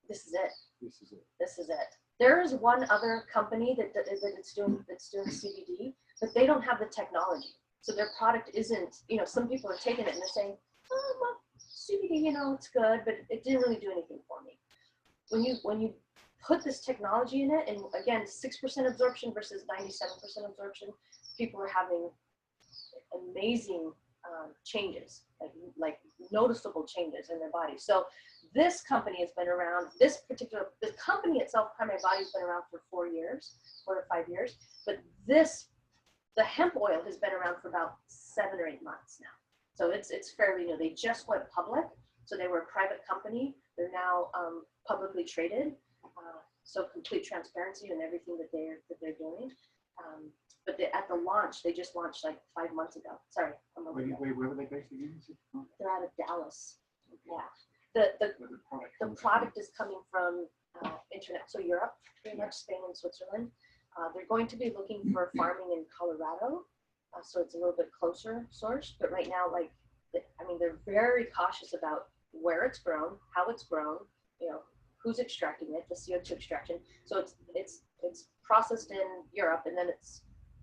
this is it. This is it. This is it. There is one other company that's doing CBD, but they don't have the technology. So their product isn't. You know, some people are taking it and they're saying, "Oh, well, CBD, you know, it's good, but it didn't really do anything for me." When you put this technology in it, and again, 6% absorption versus 97% absorption, people are having amazing changes, like noticeable changes in their body. So this company has been around, the company itself, Primary Body, has been around for 4 to 5 years, but the hemp oil has been around for about 7 or 8 months now. So it's fairly new. They just went public, so they were a private company. They're now publicly traded. So complete transparency in everything that they're doing. But at the launch, they just launched like 5 months ago. Sorry, I'm over there. Where were they based again? They're out of Dallas. Okay. Yeah. Where The product is coming from internet, so Europe, pretty much Spain and Switzerland. They're going to be looking for farming in Colorado, so it's a little bit closer sourced. But right now, they're very cautious about where it's grown, how it's grown, you know, who's extracting it, the CO2 extraction. So it's processed in Europe, and then it's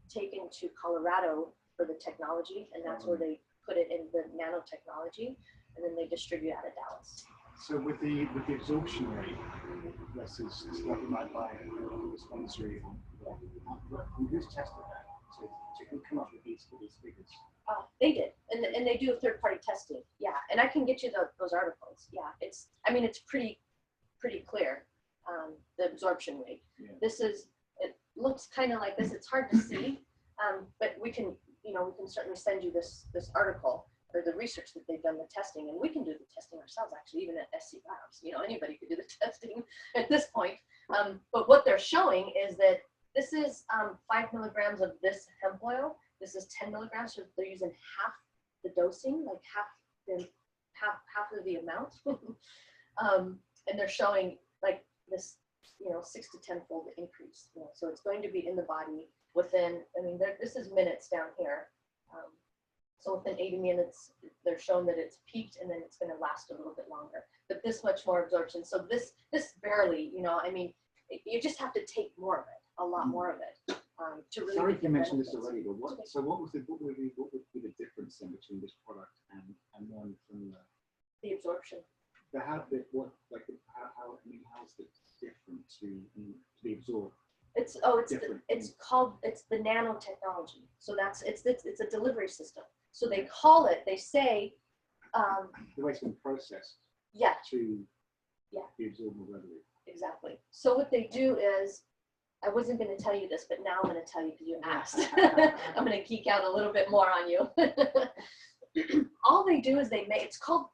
taken to Colorado for the technology, and that's where they put it in the nanotechnology, and then they distribute out of Dallas. So with the absorption rate versus what you might buy a dispensary, who's tested that? So you can come up with these figures. They did, and they do third-party testing. Yeah, and I can get you those articles. Yeah, it's pretty clear, the absorption rate. Yeah. It looks kind of like this. It's hard to see, but we can certainly send you this article or the research that they've done, the testing, and we can do the testing ourselves, actually, even at SC Labs. You know, anybody could do the testing at this point. But what they're showing is that this is 5 milligrams of this hemp oil. This is 10 milligrams, so they're using half the dosing, like half of the amount. And they're showing like this, 6 to 10-fold increase. So it's going to be in the body within, this is minutes down here. So within 80 minutes, they're shown that it's peaked, and then it's going to last a little bit longer. But this much more absorption. So this barely, you just have to take more of it, a lot more of it, to really. Sorry if you mentioned this already, but what would be the difference then between this product and one from the absorption? How is it different to be absorbed? It's the nanotechnology. So it's a delivery system. So they say the way it's been processed. Yeah. To be absorbed more readily. Exactly. So what they do is, I wasn't going to tell you this, but now I'm going to tell you because you asked. I'm going to geek out a little bit more on you. All they do is it's called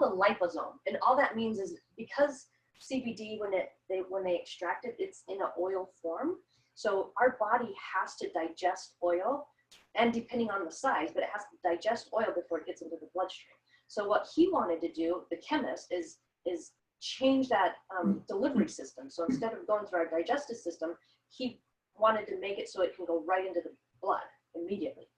a liposome, and all that means is because CBD, when they extract it, it's in an oil form. So our body has to digest oil, and depending on the size, but it has to digest oil before it gets into the bloodstream. So what he wanted to do, the chemist, is change that delivery system. So instead of going through our digestive system, he wanted to make it so it can go right into the blood immediately.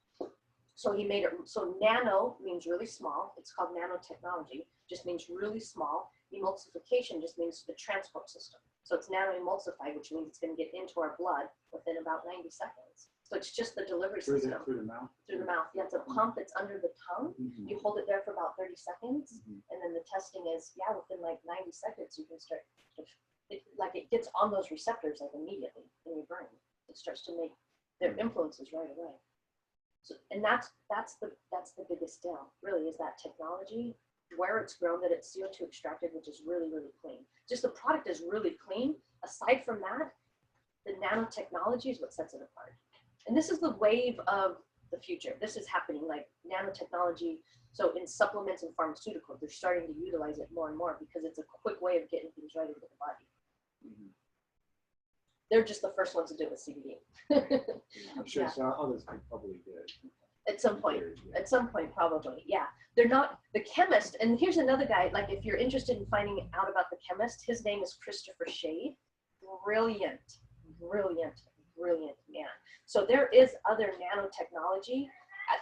So he made it, so nano means really small. It's called nanotechnology, just means really small. Emulsification just means the transport system. So it's nano-emulsified, which means it's going to get into our blood within about 90 seconds. So it's just the delivery system. Through the mouth? Through the mouth. Yeah, it's a pump that's under the tongue. Mm-hmm. You hold it there for about 30 seconds. Mm-hmm. And then the testing is, within like 90 seconds, you can start, it gets on those receptors like immediately in your brain. It starts to make their influences right away. So, and that's the biggest deal, really, is that technology, where it's grown, that it's CO2 extracted, which is really, really clean. Just the product is really clean. Aside from that, the nanotechnology is what sets it apart. And this is the wave of the future. This is happening, like nanotechnology. So in supplements and pharmaceuticals, they're starting to utilize it more and more because it's a quick way of getting things right into the body. They're just the first ones to do it with CBD. I'm sure Yeah. some others could probably do it. At some point. At some point, probably, yeah. They're not, the chemist, and here's another guy, like if you're interested in finding out about the chemist, his name is Christopher Shade. Brilliant, brilliant, brilliant man. So there is other nanotechnology.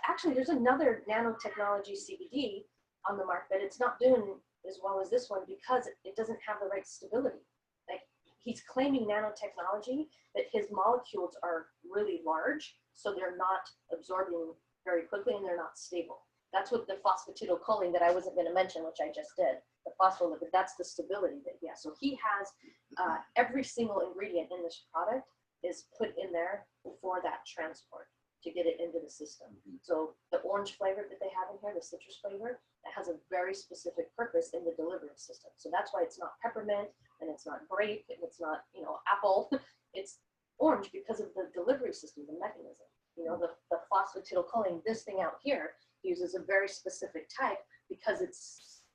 Actually, there's another nanotechnology CBD on the market, but it's not doing as well as this one because it doesn't have the right stability. Like he's claiming nanotechnology, that his molecules are really large, so they're not absorbing very quickly and they're not stable. That's what the phosphatidylcholine that I wasn't going to mention, which I just did, the phospholipid, that's the stability that, yeah. So he has every single ingredient in this product is put in there for that transport to get it into the system. So the orange flavor that they have in here, the citrus flavor, it has a very specific purpose in the delivery system. So that's why it's not peppermint and it's not grape and it's not, you know, apple. It's orange because of the delivery system, the mechanism. You know, the phosphatidylcholine, this thing out here, uses a very specific type because it's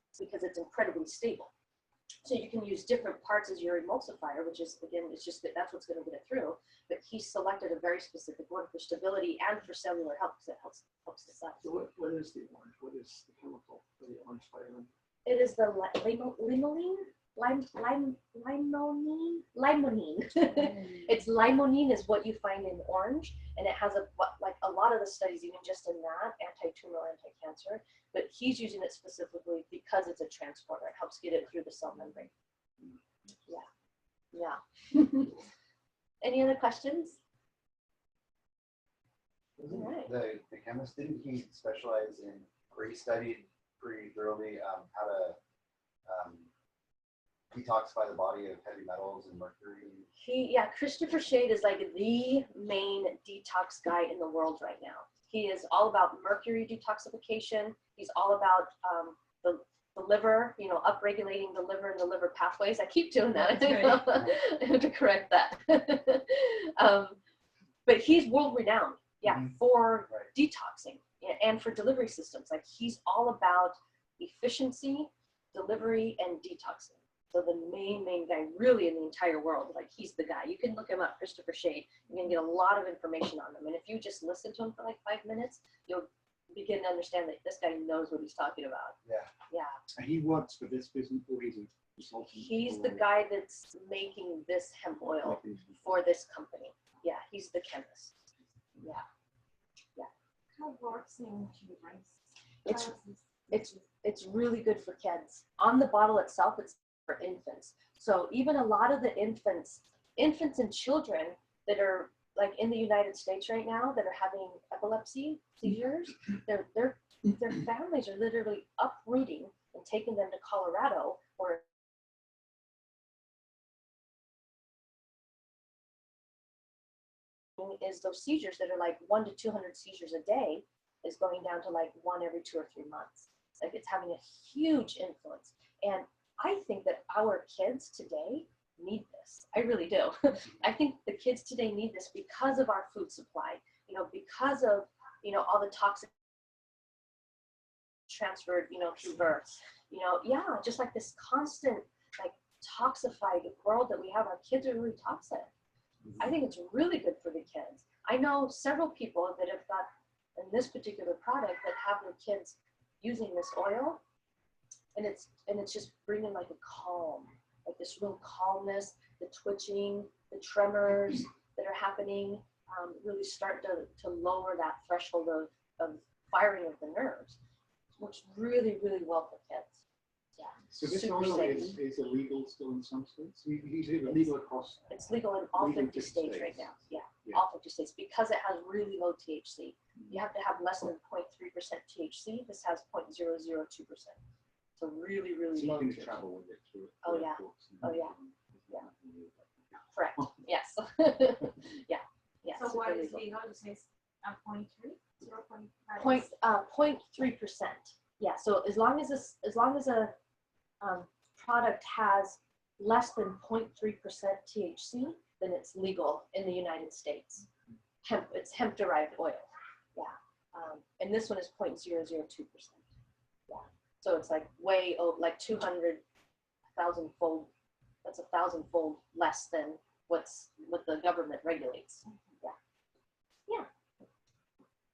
incredibly stable. So you can use different parts as your emulsifier, which is, again, it's just that's what's going to get it through. But he selected a very specific one for stability and for cellular health because it helps the cells. So what is the orange? What is the chemical for the orange flavor? It is the limonene. It's limonene is what you find in orange, and it has like a lot of the studies, even just in that, anti-tumoral, anti-cancer, but he's using it specifically because it's a transporter. It helps get it through the cell membrane. Yeah. Any other questions? All right. The chemist, didn't he specialize in, or he studied pretty thoroughly how to detoxify the body of heavy metals and mercury? Christopher Shade is like the main detox guy in the world right now. He is all about mercury detoxification. He's all about the liver, you know, upregulating the liver and the liver pathways. I keep doing that. I have to correct that. But he's world renowned, for detoxing and for delivery systems. Like he's all about efficiency, delivery, and detoxing. So the main guy really in the entire world, like he's the guy. You can look him up, Christopher Shade. You can get a lot of information on him. And if you just listen to him for like 5 minutes, you'll begin to understand that this guy knows what he's talking about. Yeah. And he works for this business, or he's a consultant? He's the guy that's making this hemp oil for this company. Yeah, he's the chemist. Yeah. How works in children? It's really good for kids. On the bottle itself, it's for infants. So even a lot of the infants and children that are like in the United States right now that are having epilepsy seizures, their families are literally uprooting and taking them to Colorado, where is those seizures that are like 1 to 200 seizures a day is going down to like 1 every 2 or 3 months. Like it's having a huge influence. And I think that our kids today need this. I really do. I think the kids today need this because of our food supply, you know, because of, you know, all the toxic transferred, you know, through births, you know, just like this constant, like toxified world that we have. Our kids are really toxic. I think it's really good for the kids. I know several people that have got in this particular product that have their kids using this oil, and it's just bringing like a calm, like this real calmness, the twitching, the tremors that are happening, really start to lower that threshold of firing of the nerves, works really, really well for kids. Yeah. So this Super oil safe. is illegal still in some states? He's illegal across. It's legal in all Legal 50 states right states. now. Yeah, Yeah. all 50 states, because it has really low THC. You have to have less than 0.3% THC. This has 0.002%. So really, really So you low. can THC. travel with it through. Oh, yeah. Oh, yeah. Correct. Yes. Yeah. So super what is legal. legal? Just means 0.3, 0.5. 0.3%. Yeah. So as long as a product has less than 0.3% THC, then it's legal in the United States. It's hemp-derived oil. Yeah. And this one is 0.002%. Yeah. So it's like way over, like 200,000-fold. That's 1,000-fold less than what the government regulates. Yeah. Yeah.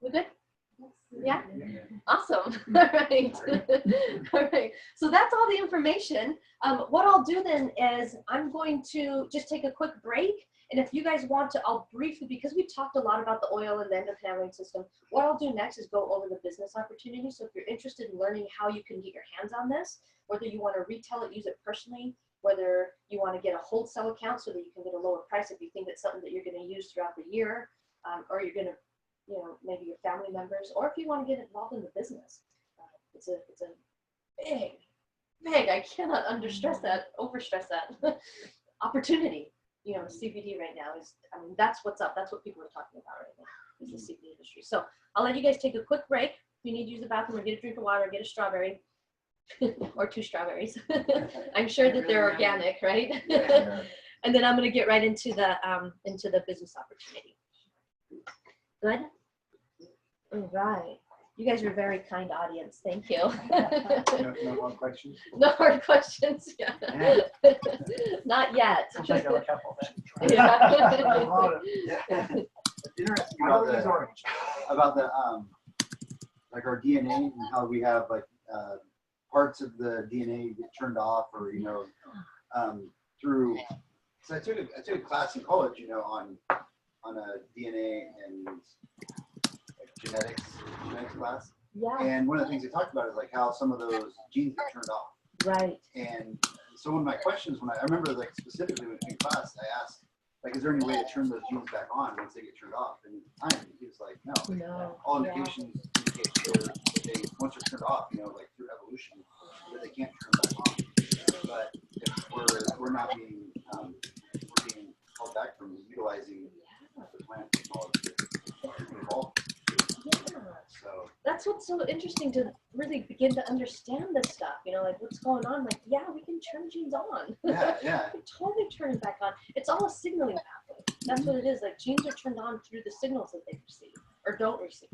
We good? Yeah. Awesome. All right. All right. So that's all the information. What I'll do then is I'm going to just take a quick break. And if you guys want to, I'll briefly, because we talked a lot about the oil and the endocannabinoid system, what I'll do next is go over the business opportunity. So if you're interested in learning how you can get your hands on this, whether you want to retail it, use it personally, whether you want to get a wholesale account so that you can get a lower price if you think it's something that you're going to use throughout the year, or you're going to, maybe your family members, or if you want to get involved in the business. It's a big, I cannot overstress that opportunity. CBD right now is, that's what's up. That's what people are talking about right now, is the CBD industry. So I'll let you guys take a quick break. If you need to use the bathroom or get a drink of water, or get a strawberry or 2 strawberries. I'm sure that they're organic, right? And then I'm going to get right into the business opportunity. Good? All right. You guys are a very kind audience. Thank you. No hard questions? No hard questions. Yeah. Not yet. I'll take a couple then. Yeah. It's interesting about the like our DNA and how we have like parts of the DNA get turned off, or through. So I took a class in college, on a DNA and genetics class. Yeah. And one of the things they talked about is like how some of those genes get turned off. Right. And so one of my questions, I remember like specifically in class, I asked, like, is there any way to turn those genes back on once they get turned off? And he was like, no. No. All indications indicate that they, once they're turned off, like through evolution, that they can't turn back on. But if we're not being, we're being held back from utilizing the plant technology to evolve. Yeah. So that's what's so interesting to really begin to understand this stuff. Like what's going on. Like, yeah, we can turn genes on. yeah. We can totally turn it back on. It's all a signaling pathway. That's what it is. Like genes are turned on through the signals that they receive or don't receive.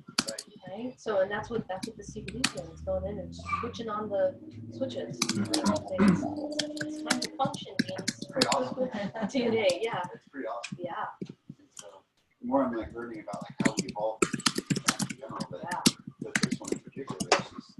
Right. So, and that's what the CBD is doing. It's going in and switching on the switches. It's time to function, genes. Pretty awesome. DNA. Yeah. It's pretty awesome. Yeah. So the more I'm like learning about like how we evolve in general, but this one in particular, it's just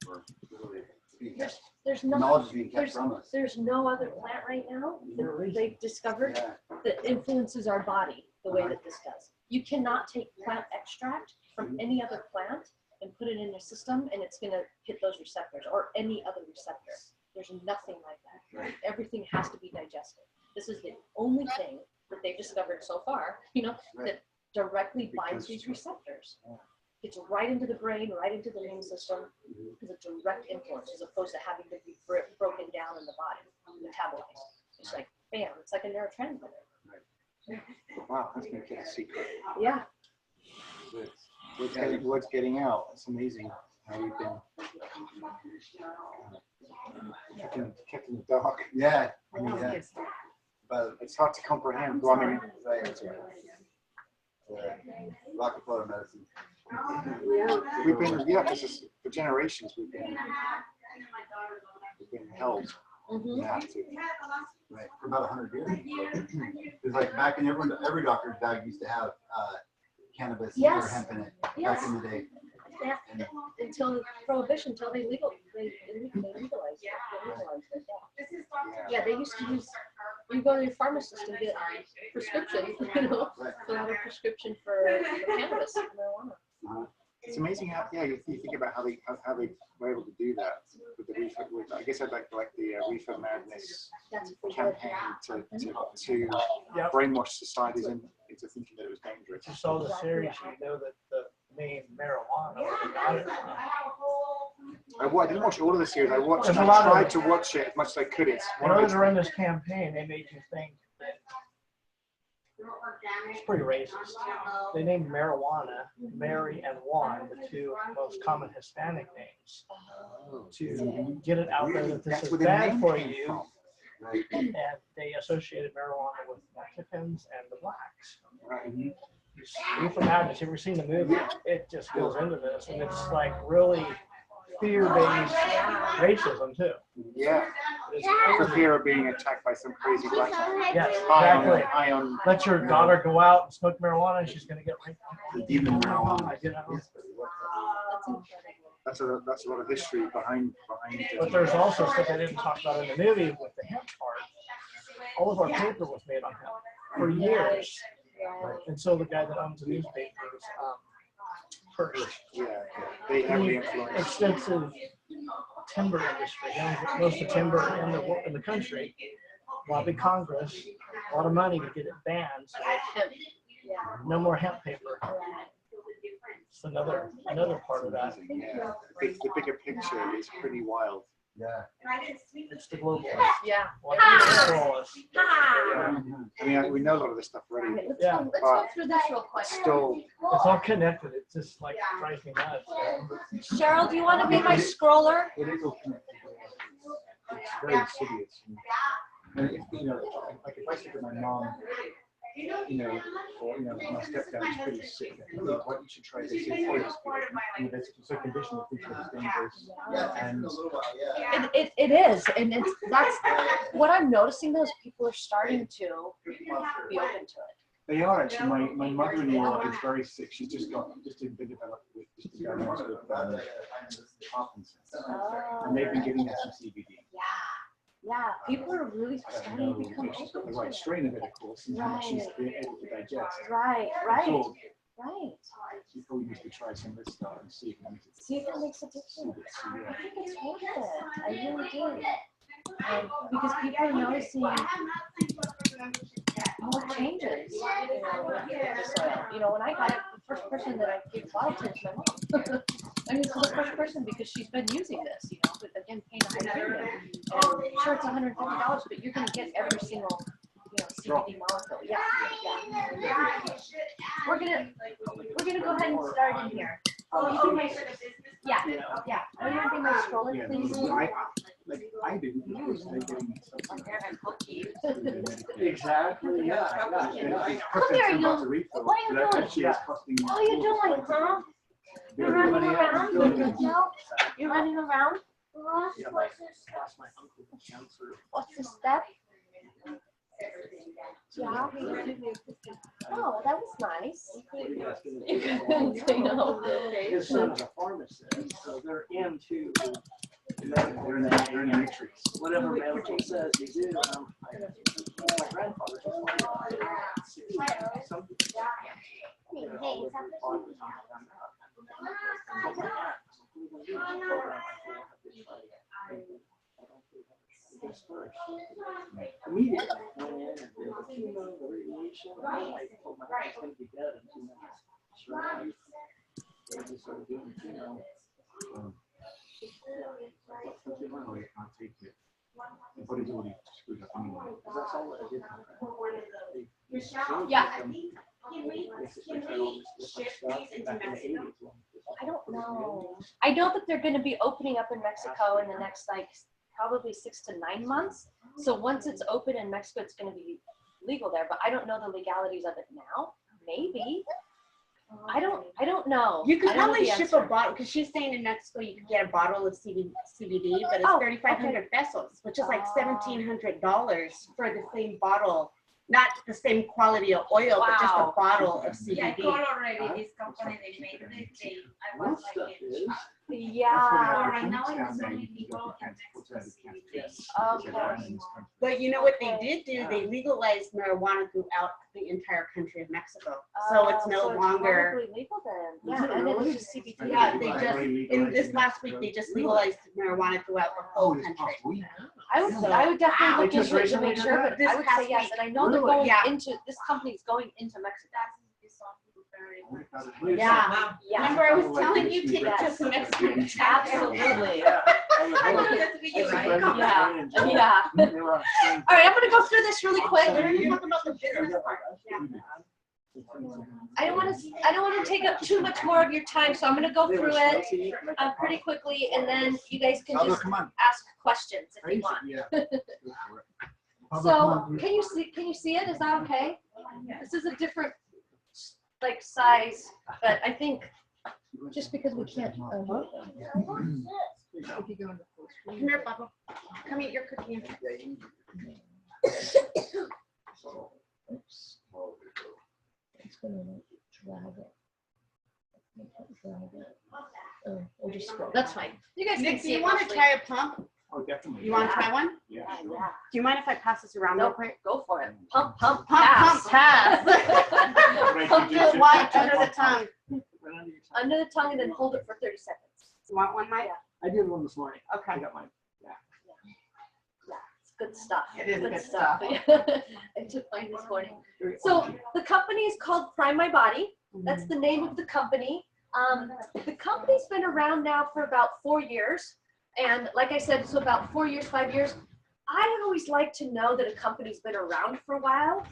we're really being kept. There's Knowledge is being kept from us. There's no other plant right now that they've discovered that influences our body the way that this does. You cannot take plant extract from any other plant and put it in your system and it's going to hit those receptors or any other receptor. There's nothing like that. Right? Everything has to be digested. This is the only thing that they've discovered so far, that directly binds these receptors. It's right into the brain, right into the immune system. It's a direct influence as opposed to having to be broken down in the body, metabolized. It's like, bam, it's like a neurotransmitter. Wow, that's going to keep a secret. Yeah. What's getting out? It's amazing how you've been kept in the dark. Yeah. But it's hard to comprehend. Well, I mean, Rockefeller medicine. we've been, for generations, we've been held in that. Right, for about 100 years. It's like back in every doctor's bag used to have cannabis or hemp in it back in the day. Yeah. And until prohibition, until they legalized it. Yeah, they used to use. You go to your pharmacist and get a prescription, fill out a prescription for cannabis, marijuana. It's amazing how you think about how they were able to do that with the reefer. I guess I'd like the reefer madness campaign to brainwash societies into thinking that it was dangerous. You saw the series, you know that the main marijuana. I didn't watch all of the series. I There's a lot tried of- to watch it as much as I could. It's When I was running this campaign, they made you think that it's pretty racist. They named marijuana Mary and Juan, the two most common Hispanic names, to get it out there that this That's is where the bad name for came you. from. And they associated marijuana with Mexicans and the blacks. Right. Reefer Madness, you ever seen the movie? It just goes into this, and it's like really fear-based racism too. Yeah. It's For crazy. fear of being attacked by some crazy black man. Yes, High exactly. on Let your daughter go out and smoke marijuana, and she's gonna get raped. The demon marijuana. You know? That's that's a lot of history behind But there's also stuff I didn't talk about in the movie with the hemp part. All of our paper was made on hemp for years. And so the guy that owns the newspapers, Hirsch, yeah, they heavily the influenced. extensive timber industry, owns most of the timber in the country, lobbied Congress, a lot of money to get it banned. So no more hemp paper. It's another part of that. Yeah. The bigger picture is pretty wild. Yeah. It's the global. Yeah. What control us. Hi. I mean, we know a lot of this stuff already. Okay, let's, Yeah. let's go through this real quick. Still, It's all connected. It just like drives me nuts. Cheryl, do you want to be my scroller? It is all connected. It's very insidious. And if, like if I said to my mom, or my stepdad is pretty sick. What you should try this. It's a condition that people is dangerous. And It is, and that's what I'm noticing. Though is people are starting to be open to it. they are actually. My mother-in-law is very sick. She's just been developed with diagnosed with Parkinson's, and they've been giving her some CBD. Yeah, people are really starting to become She's got open the to right it. strain of it, of course, and how much she's been able to digest. Right. So Right. you probably need to try some of this stuff and see if it makes it. See if it makes a difference. I think it's worth it. I really do. Because people are noticing more changes. With the soil. When I got it, the first person that I gave a bottle to is my mom. I mean, it's the first person because she's been using this, but again, paying a high premium. And sure, it's $150, but you're going to get every single, CBD molecule. Yeah. We're gonna go ahead and start in here. Yeah. Are you gonna be my stroller, Yeah, please? I didn't. Of course, they're getting Exactly. Yeah. Come here, you. What are you doing? What are you doing, huh? You're running around? You're running around? What's the step? Yeah. Oh, that was nice. His son's a pharmacist, so they're into They're in the matrix. whatever medical says you do. My grandfather's a pharmacist. Some immediately went in and did the chemo, the radiation, and I told my wife I was going to be dead in 2 minutes. Sure. They just started doing chemo. You can't take it. The body's already screwed up anyway. That's all that I did. Yeah. Basically tried all this different stuff back in the 80s. I don't know. I know that they're going to be opening up in Mexico in the next probably 6 to 9 months. So once it's open in Mexico, it's going to be legal there. But I don't know the legalities of it now. Maybe. I don't know. You could I don't know probably the ship answer. a bottle, because she's saying in Mexico you could get a bottle of CBD, but it's Oh, 3,500 pesos, which is like $1,700 for the same bottle. Not the same quality of oil, but just a Wow. bottle of Yeah, I CBD. called already. This company, they made it. I was Most stuff like, is. Yeah. right now it has only legal in Mexico. Yes. Okay. But you know what they did do? They legalized marijuana throughout the entire country of Mexico. So it's no so longer. It's probably legal then. Is Yeah, it and then really? it's just CBD. Yeah, they just, in this last week, they just legalized marijuana throughout the whole country. I would definitely look Just into it to recently make did sure, that? but This I would past say yes. week. And I know they're Really? going Yeah. into, this company's going into Mexico. Yeah. Yeah. Remember I was telling you, take it Yes. to Mexico. Absolutely. Yeah. I know that to be you, right? Yeah. Yeah. All right, I'm going to go through this really quick. We're going to talk about the business part. Yeah. I don't want to take up too much more of your time, so I'm going to go through it pretty quickly, and then you guys can just ask questions if you want. So can you see it? Is that okay? This is a different like size, but I think just because we can't. Come here, Bubba. Come eat your cookie. Oops. It's gonna drag it. Oh, we'll just scroll. That's fine. You guys Nick, can do see you it want to mostly. try a pump? Oh, definitely. You want to try one? Yeah. Yeah. Do you mind if I pass this around real No, quick? go for it. Pump, pump, Pump, pass. pump, pass. Pump it wide under the tongue. Under the tongue, and then hold it for 30 seconds. You want one, Mike? I did one this morning. I Okay. got mine. Yeah, it's good stuff. It is good stuff. I took mine this morning. So the company is called Prime My Body. That's the name of the company. The company's been around now for about 4 years. And like I said, so about 4 years, 5 years. I always like to know that a company's been around for a while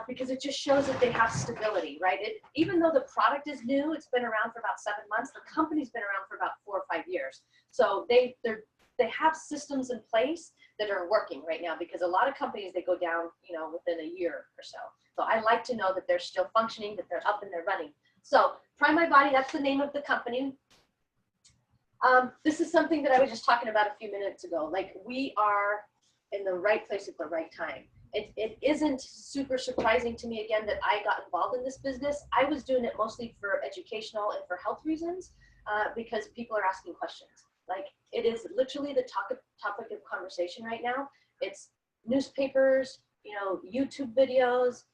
because it just shows that they have stability, right? Even though the product is new, it's been around for about 7 months. The company's been around for about 4 or 5 years. So they have systems in place that are working right now, because a lot of companies, they go down, within a year or so. So I like to know that they're still functioning, that they're up and they're running. So Prime My Body, that's the name of the company. This is something that I was just talking about a few minutes ago. Like, we are in the right place at the right time. It isn't super surprising to me, again, that I got involved in this business. I was doing it mostly for educational and for health reasons, because people are asking questions. Like, it is literally the topic of conversation right now. It's newspapers, YouTube videos,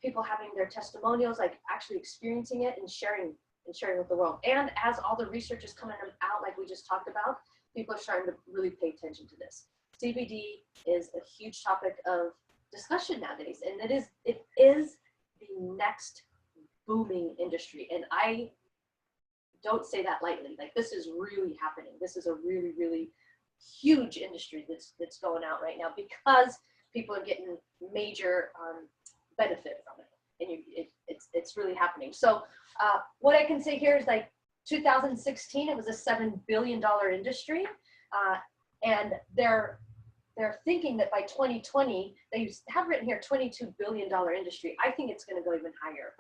people having their testimonials, like actually experiencing it and sharing with the world. And as all the research is coming out, like we just talked about, people are starting to really pay attention to this. CBD is a huge topic of discussion nowadays, and it is the next booming industry. And I don't say that lightly. Like, this is really happening. This is a really, really huge industry that's going out right now, because people are getting major benefit from it, and it's really happening. So what I can say here is, like, 2016, it was a $7 billion industry, and they're thinking that by 2020, they have written here $22 billion industry. I think it's going to go even higher.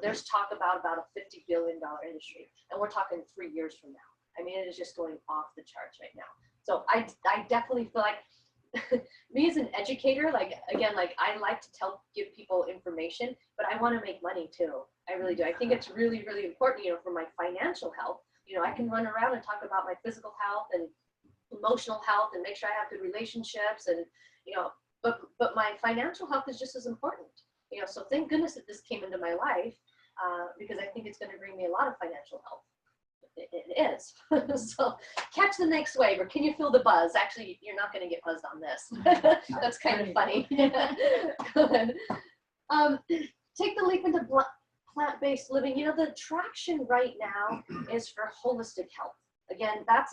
There's talk about a $50 billion industry, and we're talking 3 years from now. I mean, it is just going off the charts right now. So I definitely feel like me as an educator, like, again, like, I like to give people information, but I want to make money too. I really do. I think it's really, really important, for my financial health. I can run around and talk about my physical health and emotional health and make sure I have good relationships, and but my financial health is just as important. So thank goodness that this came into my life, because I think it's going to bring me a lot of financial health. It is. So catch the next wave, or can you feel the buzz? Actually, you're not going to get buzzed on this. That's kind of funny. Go ahead. Take the leap into plant-based living. The traction right now is for holistic health. Again, that's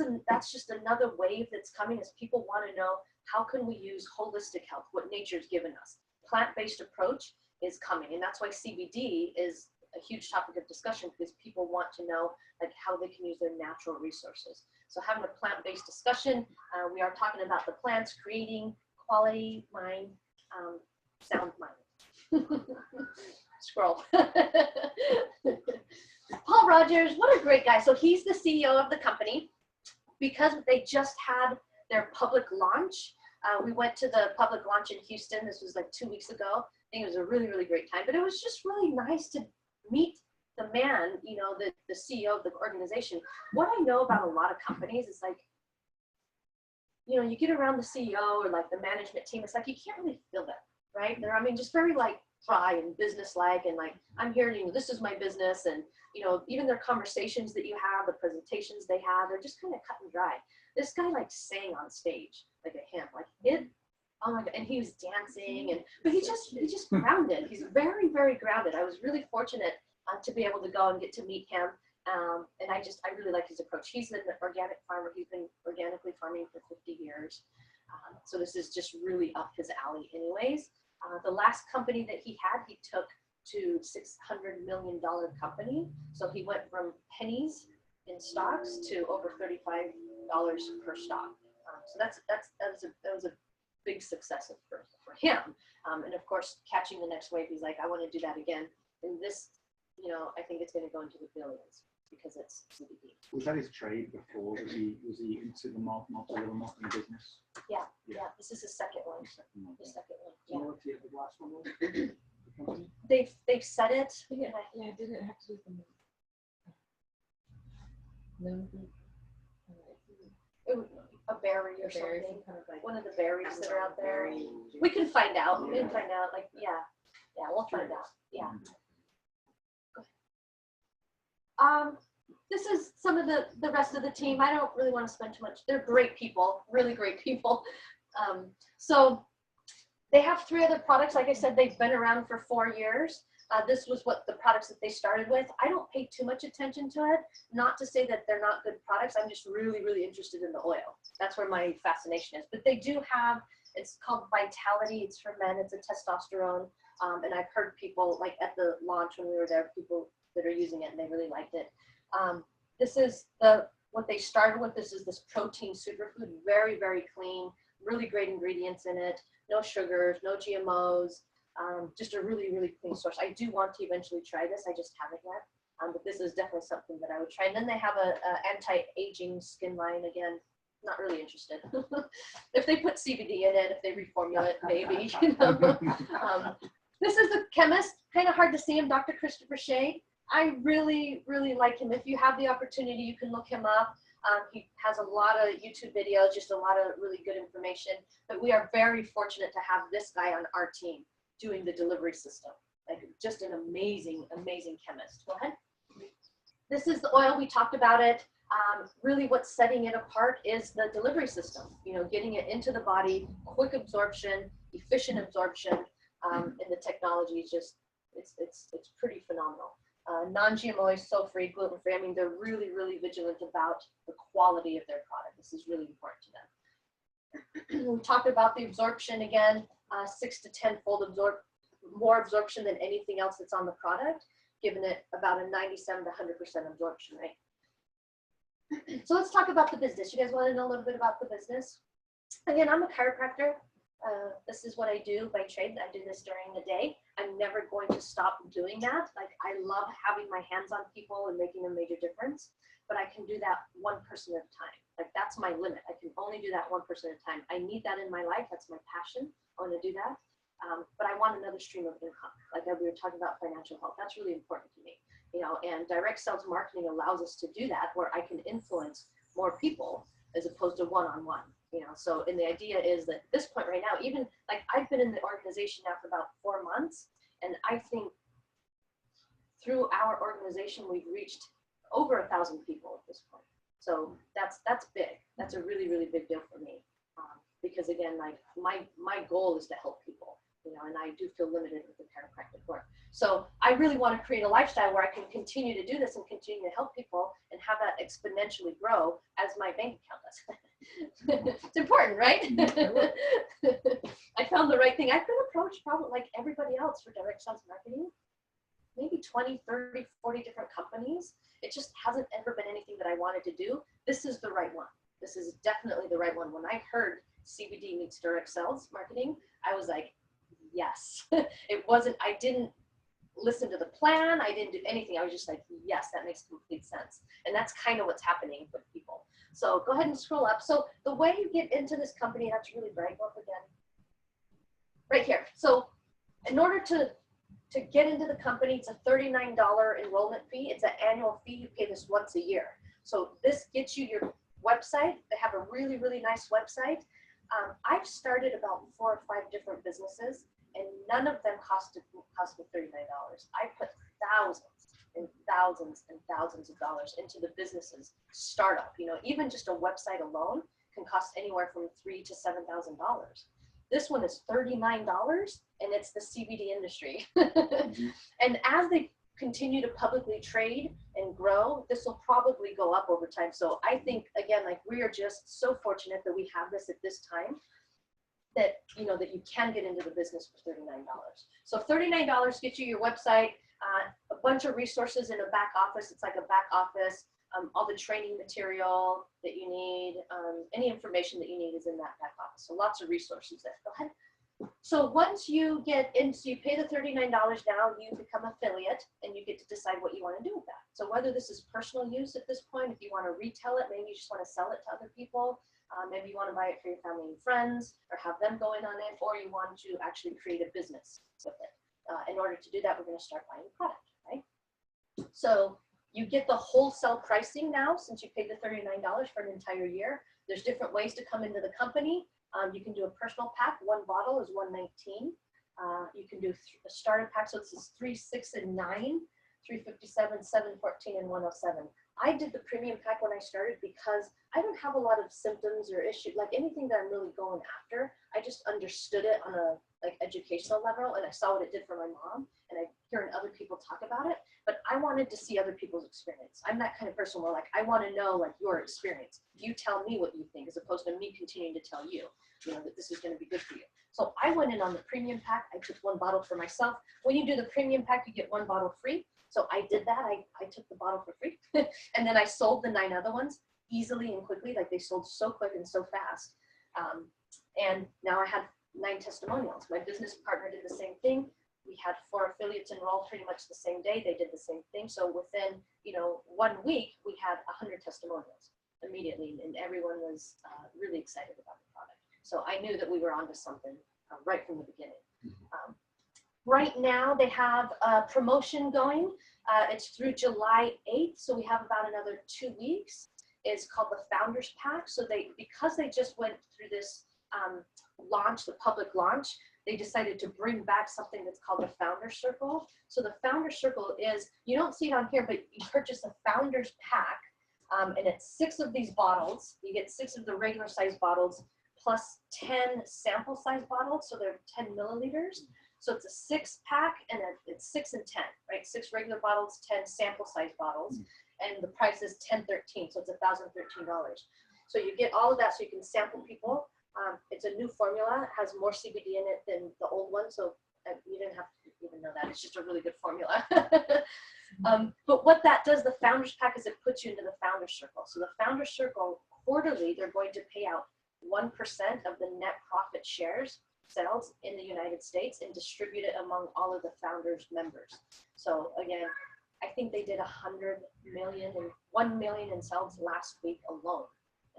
just another wave that's coming, as people want to know, how can we use holistic health, what nature's given us. Plant-based approach is coming, and that's why CBD is a huge topic of discussion, because people want to know, like, how they can use their natural resources. So having a plant-based discussion, we are talking about the plants creating quality mind, sound mind. Scroll. Paul Rogers, what a great guy. So he's the CEO of the company, because they just had their public launch. We went to the public launch in Houston. This was like 2 weeks ago. I think it was a really, really great time, but it was just really nice to meet the man, the CEO of the organization. What I know about a lot of companies is, like, you get around the CEO or like the management team, it's like you can't really feel them, right? They're, just very like dry and business-like, and like, I'm here, this is my business, and even their conversations that you have, the presentations they have, they're just kind of cut and dry. This guy like sang on stage, like a hymn, like it. Oh my God, and he was dancing, but he's just grounded. He's very, very grounded. I was really fortunate to be able to go and get to meet him. And I really like his approach. He's an organic farmer. He's been organically farming for 50 years. So this is just really up his alley anyways. The last company that he took to $600 million company. So he went from pennies in stocks to over $35 per stock. So that was a big success for him. And of course, catching the next wave, he's like, I want to do that again. And this, you know, I think it's going to go into the billions because it's CBD. Was that his trade before? Was he into the multi-level marketing business? Yeah. This is his second one. The second one. Do you know what the last one was? The company? They've said it. Yeah, I didn't have to do the A berry or berry, something. kind of like One of the berries that are out there. berry. We can find out. We can find out. Like, yeah, we'll find out. Yeah. This is some of the rest of the team. I don't really want to spend too much. They're great people, really great people. So they have 3 other products. Like I said, they've been around for 4 years. This was what the products that they started with. I don't pay too much attention to it. Not to say that they're not good products. I'm just really, really interested in the oil. That's where my fascination is. But they do have, it's called Vitality. It's for men. It's a testosterone. And I've heard people, like at the launch when we were there, people that are using it and they really liked it. This is what they started with. This is this protein superfood, very, very clean, really great ingredients in it. No sugars, no GMOs. Just a really, really clean source. I do want to eventually try this. I just haven't yet. But this is definitely something that I would try. And then they have a anti-aging skin line. Again, not really interested. If they put CBD in it, if they reformulate, maybe. You know? This is the chemist. Kind of hard to see him, Dr. Christopher Shea. I really, really like him. If you have the opportunity, you can look him up. He has a lot of YouTube videos, just a lot of really good information. But we are very fortunate to have this guy on our team doing the delivery system. Like, just an amazing, amazing chemist. Go ahead. This is the oil. We talked about it. Really what's setting it apart is the delivery system. You know, getting it into the body, quick absorption, efficient absorption, and the technology is just, it's pretty phenomenal. Non-GMO, soy-free, gluten-free. I mean, they're really, really vigilant about the quality of their product. This is really important to them. We talked about the absorption again, 6 to 10-fold more absorption than anything else that's on the product, giving it about a 97 to 100% absorption rate. So let's talk about the business. You guys want to know a little bit about the business? Again, I'm a chiropractor. This is what I do by trade. I do this during the day. I'm never going to stop doing that. Like, I love having my hands on people and making a major difference, but I can do that one person at a time. Like, that's my limit. I can only do that one person at a time. I need that in my life. That's my passion. I want to do that. But I want another stream of income. Like we were talking about financial health. That's really important to me. You know, and direct sales marketing allows us to do that, where I can influence more people as opposed to one-on-one. You know, so, and the idea is that at this point right now, even like I've been in the organization now for about 4 months, and I think through our organization, we've reached over 1,000 people at this point. So that's big. That's a really, really big deal for me. Because again, like my goal is to help people, you know, and I do feel limited with the chiropractic work. So I really want to create a lifestyle where I can continue to do this and continue to help people and have that exponentially grow as my bank account does. It's important, right? I found the right thing. I've been approached probably like everybody else for direct sales marketing, maybe 20, 30, 40 different companies. It just hasn't ever been anything that I wanted to do. This is the right one. This is definitely the right one. When I heard CBD meets direct sales marketing, I was like, yes. It wasn't, I didn't listen to the plan. I didn't do anything. I was just like, yes, that makes complete sense. And that's kind of what's happening with people. So go ahead and scroll up. So the way you get into this company, that's really bright. Go up again. Right here. So in order to get into the company, it's a $39 enrollment fee. It's an annual fee. You pay this once a year. So this gets you your website. They have a really, really nice website. I've started about 4 or 5 different businesses, and none of them cost me $39. I put thousands and thousands and thousands of dollars into the business's startup. You know, even just a website alone can cost anywhere from $3,000 to $7,000. This one is $39, and it's the CBD industry. And as they continue to publicly trade and grow, this will probably go up over time. So I think, again, like we are just so fortunate that we have this at this time. that, you know, that you can get into the business for $39. So $39 gets you your website, a bunch of resources in a back office. It's like a back office, all the training material that you need, any information that you need is in that back office. So lots of resources there. Go ahead. So once you get into, you pay the $39 now, you become affiliate and you get to decide what you want to do with that. So whether this is personal use at this point, if you want to retail it, maybe you just want to sell it to other people. Maybe you want to buy it for your family and friends or have them go in on it, or you want to actually create a business with it. In order to do that, we're going to start buying product, right? So you get the wholesale pricing now, since you paid the $39 for an entire year. There's different ways to come into the company. You can do a personal pack. One bottle is $119. You can do a starter pack. So this is 3, 6, and 9, 357, 714, and 107. I did the premium pack when I started because I don't have a lot of symptoms or issues, like anything that I'm really going after. I just understood it on a like educational level, and I saw what it did for my mom, and I hearing other people talk about it. But I wanted to see other people's experience. I'm that kind of person where like I want to know like your experience. You tell me what you think, as opposed to me continuing to tell you, you know, that this is going to be good for you. So I went in on the premium pack. I took 1 bottle for myself. When you do the premium pack, you get 1 bottle free. So I did that. I took the bottle for free, and then I sold the 9 other ones easily and quickly. Like they sold so quick and so fast. And now I had 9 testimonials. My business partner did the same thing. We had 4 affiliates enrolled pretty much the same day. They did the same thing. So within, you know, 1 week, we had 100 testimonials immediately, and everyone was really excited about the product. So I knew that we were onto something right from the beginning. Right now, they have a promotion going. It's through July 8th, so we have about another 2 weeks. It's called the Founders Pack. So because they just went through this launch, the public launch, they decided to bring back something that's called the Founders Circle. So the Founders Circle is, you don't see it on here, but you purchase a Founders Pack, and it's 6 of these bottles. You get 6 of the regular size bottles plus 10 sample size bottles, so they're 10 milliliters. So it's a 6-pack, and it's 6 and 10, right? 6 regular bottles, 10 sample size bottles, and the price is $10.13, so it's $1,013. So you get all of that, so you can sample people. It's a new formula. It has more CBD in it than the old one, so you didn't have to even know that. It's just a really good formula. But what that does, the Founders Pack, is it puts you into the Founders Circle. So the Founders Circle, quarterly, they're going to pay out 1% of the net profit shares sales in the United States and distribute it among all of the founders members. So again, I think they did 1 million in sales last week alone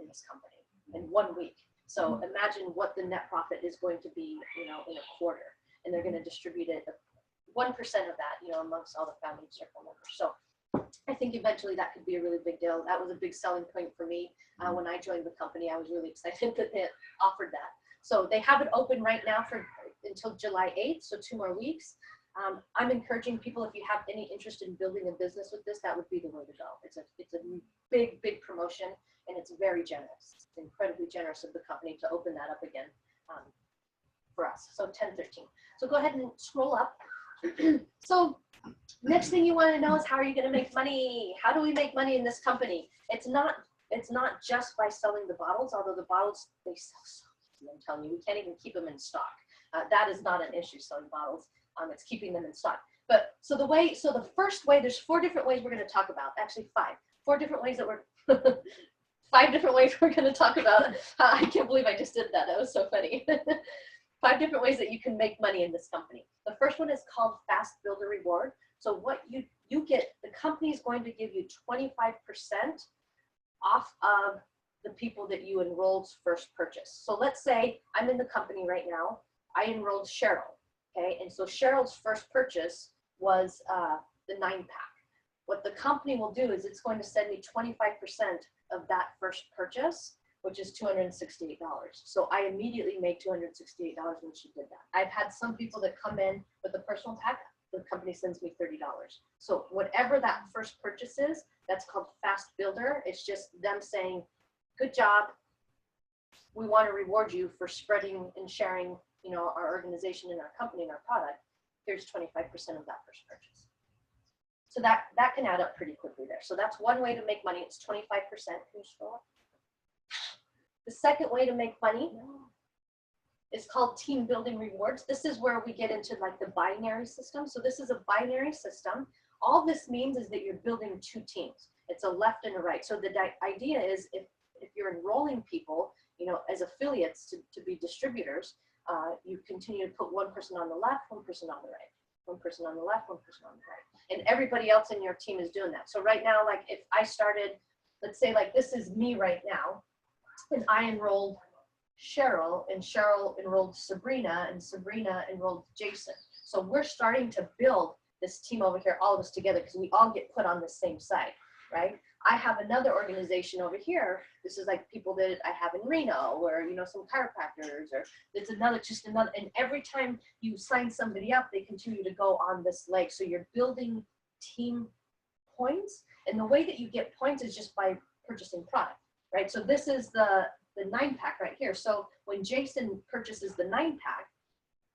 in this company in 1 week. So imagine what the net profit is going to be, you know, in a quarter, and they're going to distribute it 1% of that, you know, amongst all the founding circle members. So I think eventually that could be a really big deal. That was a big selling point for me when I joined the company. I was really excited that they offered that. So they have it open right now until July 8th, so 2 more weeks. I'm encouraging people, if you have any interest in building a business with this, that would be the way to go. It's a big, big promotion, and it's very generous. It's incredibly generous of the company to open that up again for us. So 10/13. So go ahead and scroll up. So next thing you want to know is, how are you going to make money? How do we make money in this company? It's not just by selling the bottles, although the bottles, they sell so easy. I'm telling you, we can't even keep them in stock. That is not an issue, selling bottles. It's keeping them in stock. But so the first way, there's 4 different ways we're going to talk about. Actually 5. 4 different ways that we're 5 different ways we're going to talk about. I can't believe I just did that. That was so funny. 5 different ways that you can make money in this company. The first one is called Fast Builder Reward. So what you get, the company is going to give you 25% off of the people that you enrolled's first purchase. So let's say I'm in the company right now. I enrolled Cheryl. Okay, and so Cheryl's first purchase was the 9-pack. What the company will do is it's going to send me 25% of that first purchase, which is $268. So I immediately made $268 when she did that. I've had some people that come in with a personal pack, the company sends me $30. So whatever that first purchase is, that's called Fast Builder. It's just them saying, good job. We want to reward you for spreading and sharing, you know, our organization and our company and our product. Here's 25% of that first purchase. So that can add up pretty quickly there. So that's one way to make money. It's 25%. Can you scroll up? The second way to make money is called team building rewards. This is where we get into like the binary system. So this is a binary system. All this means is that you're building two teams. It's a left and a right. So the idea is if you're enrolling people, you know, as affiliates to be distributors, you continue to put one person on the left, one person on the right, one person on the left, one person on the right. And everybody else in your team is doing that. So right now, like if I started, let's say like this is me right now, and I enrolled Cheryl, and Cheryl enrolled Sabrina, and Sabrina enrolled Jason. So we're starting to build this team over here, all of us together, because we all get put on the same side, right? I have another organization over here. This is like people that I have in Reno, or, you know, some chiropractors, or it's just another, and every time you sign somebody up, they continue to go on this leg. So you're building team points, and the way that you get points is just by purchasing product, right? So this is the 9-pack right here. So when Jason purchases the 9-pack,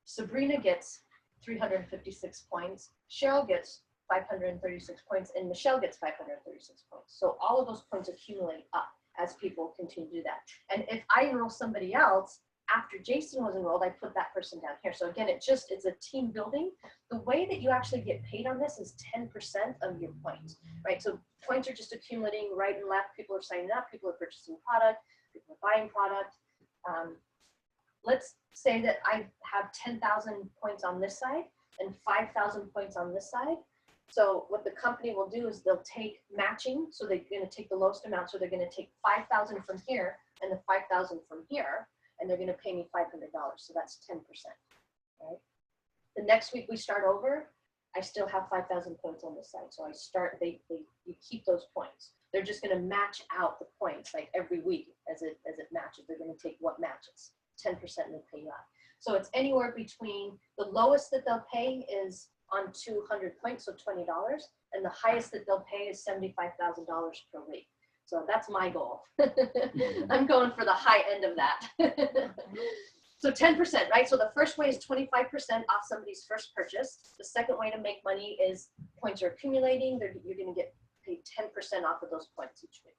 Sabrina gets 356 points, Cheryl gets 536 points, and Michelle gets 536 points. So all of those points accumulate up as people continue to do that. And if I enroll somebody else after Jason was enrolled, I put that person down here. So again, it's a team building. The way that you actually get paid on this is 10% of your points, right? So points are just accumulating right and left. People are signing up, people are purchasing product, people are buying product. Let's say that I have 10,000 points on this side and 5,000 points on this side. So what the company will do is they'll take matching. So they're going to take the lowest amount. So they're going to take 5,000 from here and the 5,000 from here, and they're going to pay me $500. So that's 10%, right? The next week we start over, I still have 5,000 points on this side. So I start, you keep those points. They're just going to match out the points like every week as it matches. They're going to take what matches, 10%, and they pay you out. So it's anywhere between the lowest that they'll pay is on 200 points, so $20, and the highest that they'll pay is $75,000 per week. So that's my goal. I'm going for the high end of that. So 10%, right? So the first way is 25% off somebody's first purchase. The second way to make money is points are accumulating. You're going to get paid 10% off of those points each week.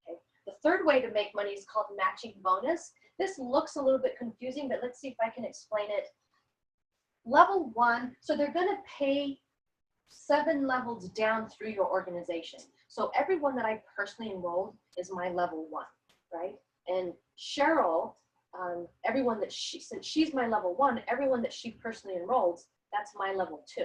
Okay. The third way to make money is called matching bonus. This looks a little bit confusing, but let's see if I can explain it. Level 1, so they're going to pay 7 levels down through your organization. So everyone that I personally enrolled is my level 1, right? And Cheryl, everyone that since she's my level 1, everyone that she personally enrolls, that's my level 2.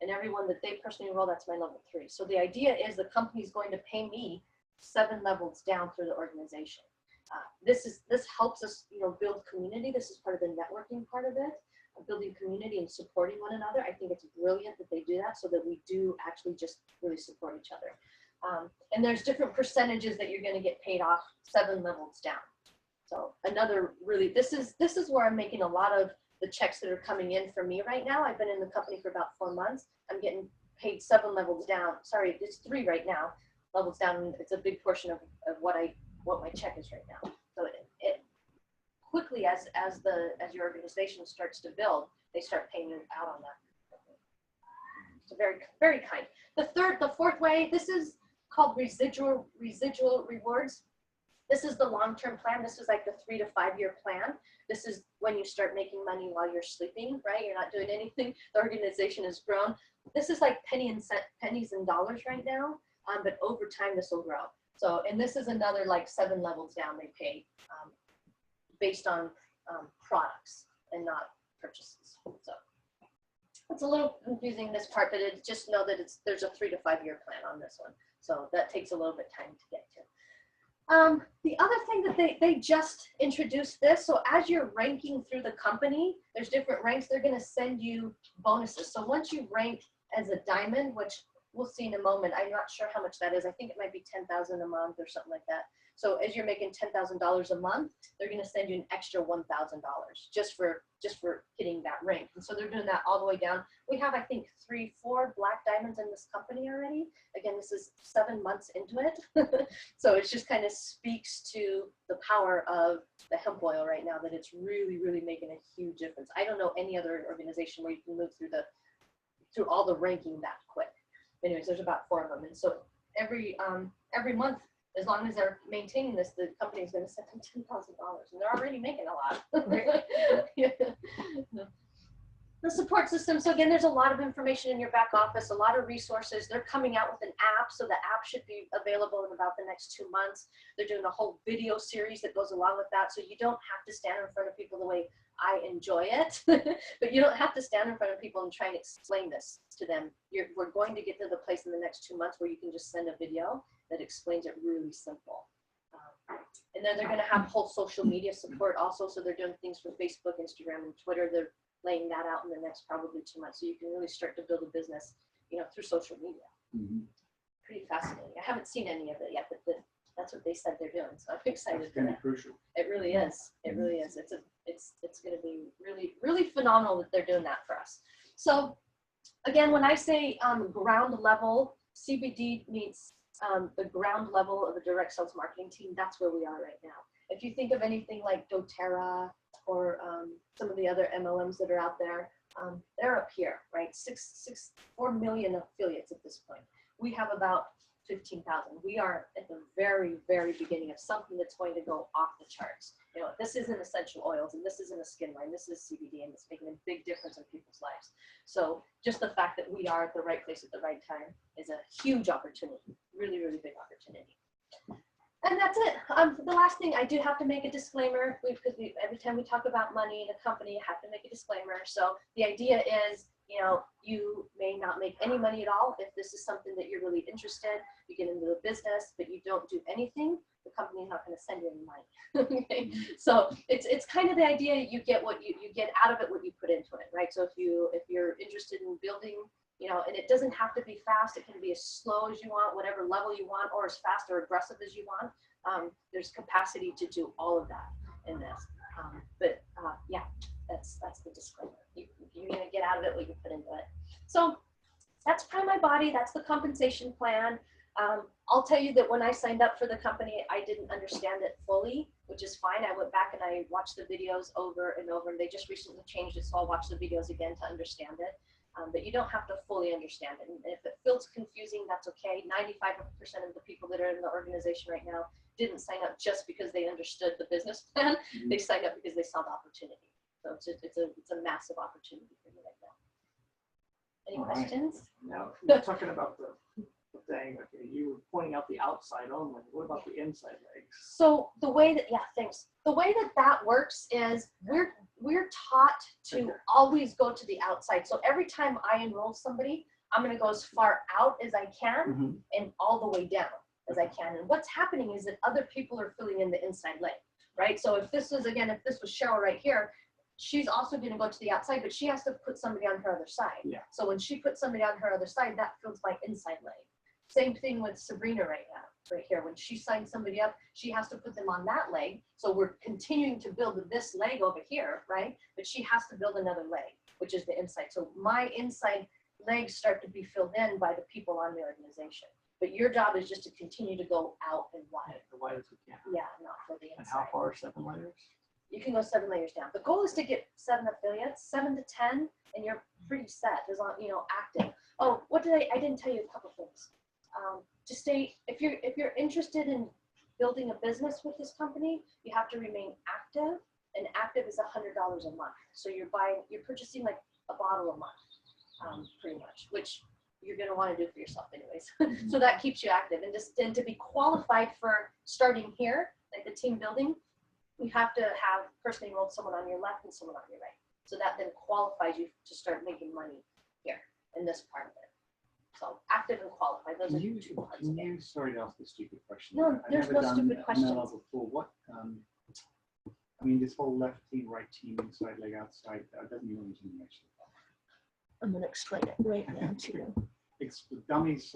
And everyone that they personally enroll, that's my level 3. So the idea is the company is going to pay me 7 levels down through the organization. This helps us, you know, build community. This is part of the networking part of it. Building community and supporting one another. I think it's brilliant that they do that so that we do actually just really support each other. And there's different percentages that you're going to get paid off 7 levels down. So another really, this is where I'm making a lot of the checks that are coming in for me right now. I've been in the company for about 4 months. I'm getting paid 7 levels down. Sorry, it's 3 right now, levels down. It's a big portion of what my check is right now. So it quickly as your organization starts to build, they start paying you out on that. So very, very kind. The fourth way, this is called residual rewards. This is the long-term plan. This is like the 3 to 5 year plan. This is when you start making money while you're sleeping, right? You're not doing anything. The organization has grown. This is like pennies and dollars right now, but over time this will grow. So, and this is another like 7 levels down they pay based on products and not purchases. So it's a little confusing, this part, but just know that there's a 3 to 5 year plan on this one. So that takes a little bit of time to get to. The other thing that they just introduced this, so as you're ranking through the company, there's different ranks, they're going to send you bonuses. So once you rank as a diamond, which we'll see in a moment, I'm not sure how much that is. I think it might be $10,000 a month or something like that. So as you're making $10,000 a month, they're going to send you an extra $1,000 just for hitting that rank. And so they're doing that all the way down. We have, I think, 3, 4 black diamonds in this company already. Again, this is 7 months into it. So it just kind of speaks to the power of the hemp oil right now, that it's really, really making a huge difference. I don't know any other organization where you can move through all the ranking that quick. Anyways, there's about 4 of them. And so every month, as long as they're maintaining this, the company's going to send them $10,000, and they're already making a lot. Yeah. The support system. So again, there's a lot of information in your back office, a lot of resources. They're coming out with an app, so the app should be available in about the next 2 months. They're doing a whole video series that goes along with that, so you don't have to stand in front of people the way I enjoy it, but you don't have to stand in front of people and try and explain this to them. We're going to get to the place in the next 2 months where you can just send a video that explains it really simple. And then they're going to have whole social media support also, so they're doing things for Facebook, Instagram, and Twitter. They're laying that out in the next probably 2 months, so you can really start to build a business, you know, through social media. Pretty fascinating. I haven't seen any of it yet, but that's what they said they're doing, so I'm excited. That's going to be crucial. It really is. It really is. It's going to be really, really phenomenal that they're doing that for us. So again, when I say ground level, CBD means the ground level of a direct sales marketing team. That's where we are right now. If you think of anything like doTERRA or some of the other MLMs that are out there, they're up here, right? 4 million affiliates at this point. We have about 15,000. We are at the very, very beginning of something that's going to go off the charts. You know, this isn't essential oils, and this isn't a skin line. This is CBD, and it's making a big difference in people's lives. So just the fact that we are at the right place at the right time is a huge opportunity, really, really big opportunity. And that's it. The last thing, I do have to make a disclaimer, because every time we talk about money in a company, I have to make a disclaimer. So the idea is, you know, you may not make any money at all. If this is something that you're really interested, you get into the business, but you don't do anything, the company is not going to send you any money. Okay? So it's kind of the idea, you get what you get out of it, what you put into it, right? So if you're interested in building, you know, and it doesn't have to be fast, it can be as slow as you want, whatever level you want, or as fast or aggressive as you want. There's capacity to do all of that in this. Yeah, that's the disclaimer. You're going to get out of it what you put into it. So that's Prime My Body. That's the compensation plan. I'll tell you that when I signed up for the company, I didn't understand it fully, which is fine. I went back and I watched the videos over and over, and they just recently changed it, so I'll watch the videos again to understand it. But you don't have to fully understand it. And if it feels confusing, that's okay. 95% of the people that are in the organization right now didn't sign up just because they understood the business plan. They signed up because they saw the opportunity. So it's a massive opportunity for you right now. Any questions? Now, you're talking about the thing, okay, you were pointing out the outside only. What about the inside legs? So the way that, yeah, thanks. The way that works is we're taught to always go to the outside. So every time I enroll somebody, I'm going to go as far out as I can and all the way down as I can. And what's happening is that other people are filling in the inside leg, right? So if this was Cheryl right here, she's also going to go to the outside, but she has to put somebody on her other side. Yeah. So when she puts somebody on her other side, that fills my inside leg. Same thing with Sabrina right now, right here. When she signs somebody up, she has to put them on that leg. So we're continuing to build this leg over here, right? But she has to build another leg, which is the inside. So my inside legs start to be filled in by the people on the organization. But your job is just to continue to go out and wide. The widest we can. Yeah, not for the inside. And how far? 7 layers? You can go 7 layers down. The goal is to get 7 affiliates, 7 to 10, and you're pretty set. As long, you know, active. Oh, I didn't tell you a couple things. To stay, if you're interested in building a business with this company, you have to remain active, and active is $100 a month. So you're purchasing like a bottle a month, pretty much, which you're going to want to do for yourself anyways. So that keeps you active. And to be qualified for starting here, like the team building, you have to have personally enrolled someone on your left and someone on your right. So that then qualifies you to start making money here in this part of it. So active and qualified, those are the 2 parts of it. Sorry to ask a stupid question. No, I've there's never no done stupid questions. MLL before. What, I mean, this whole left team, right team, inside leg, outside, that doesn't mean anything actually. I'm going to explain it right now to you. Dummies,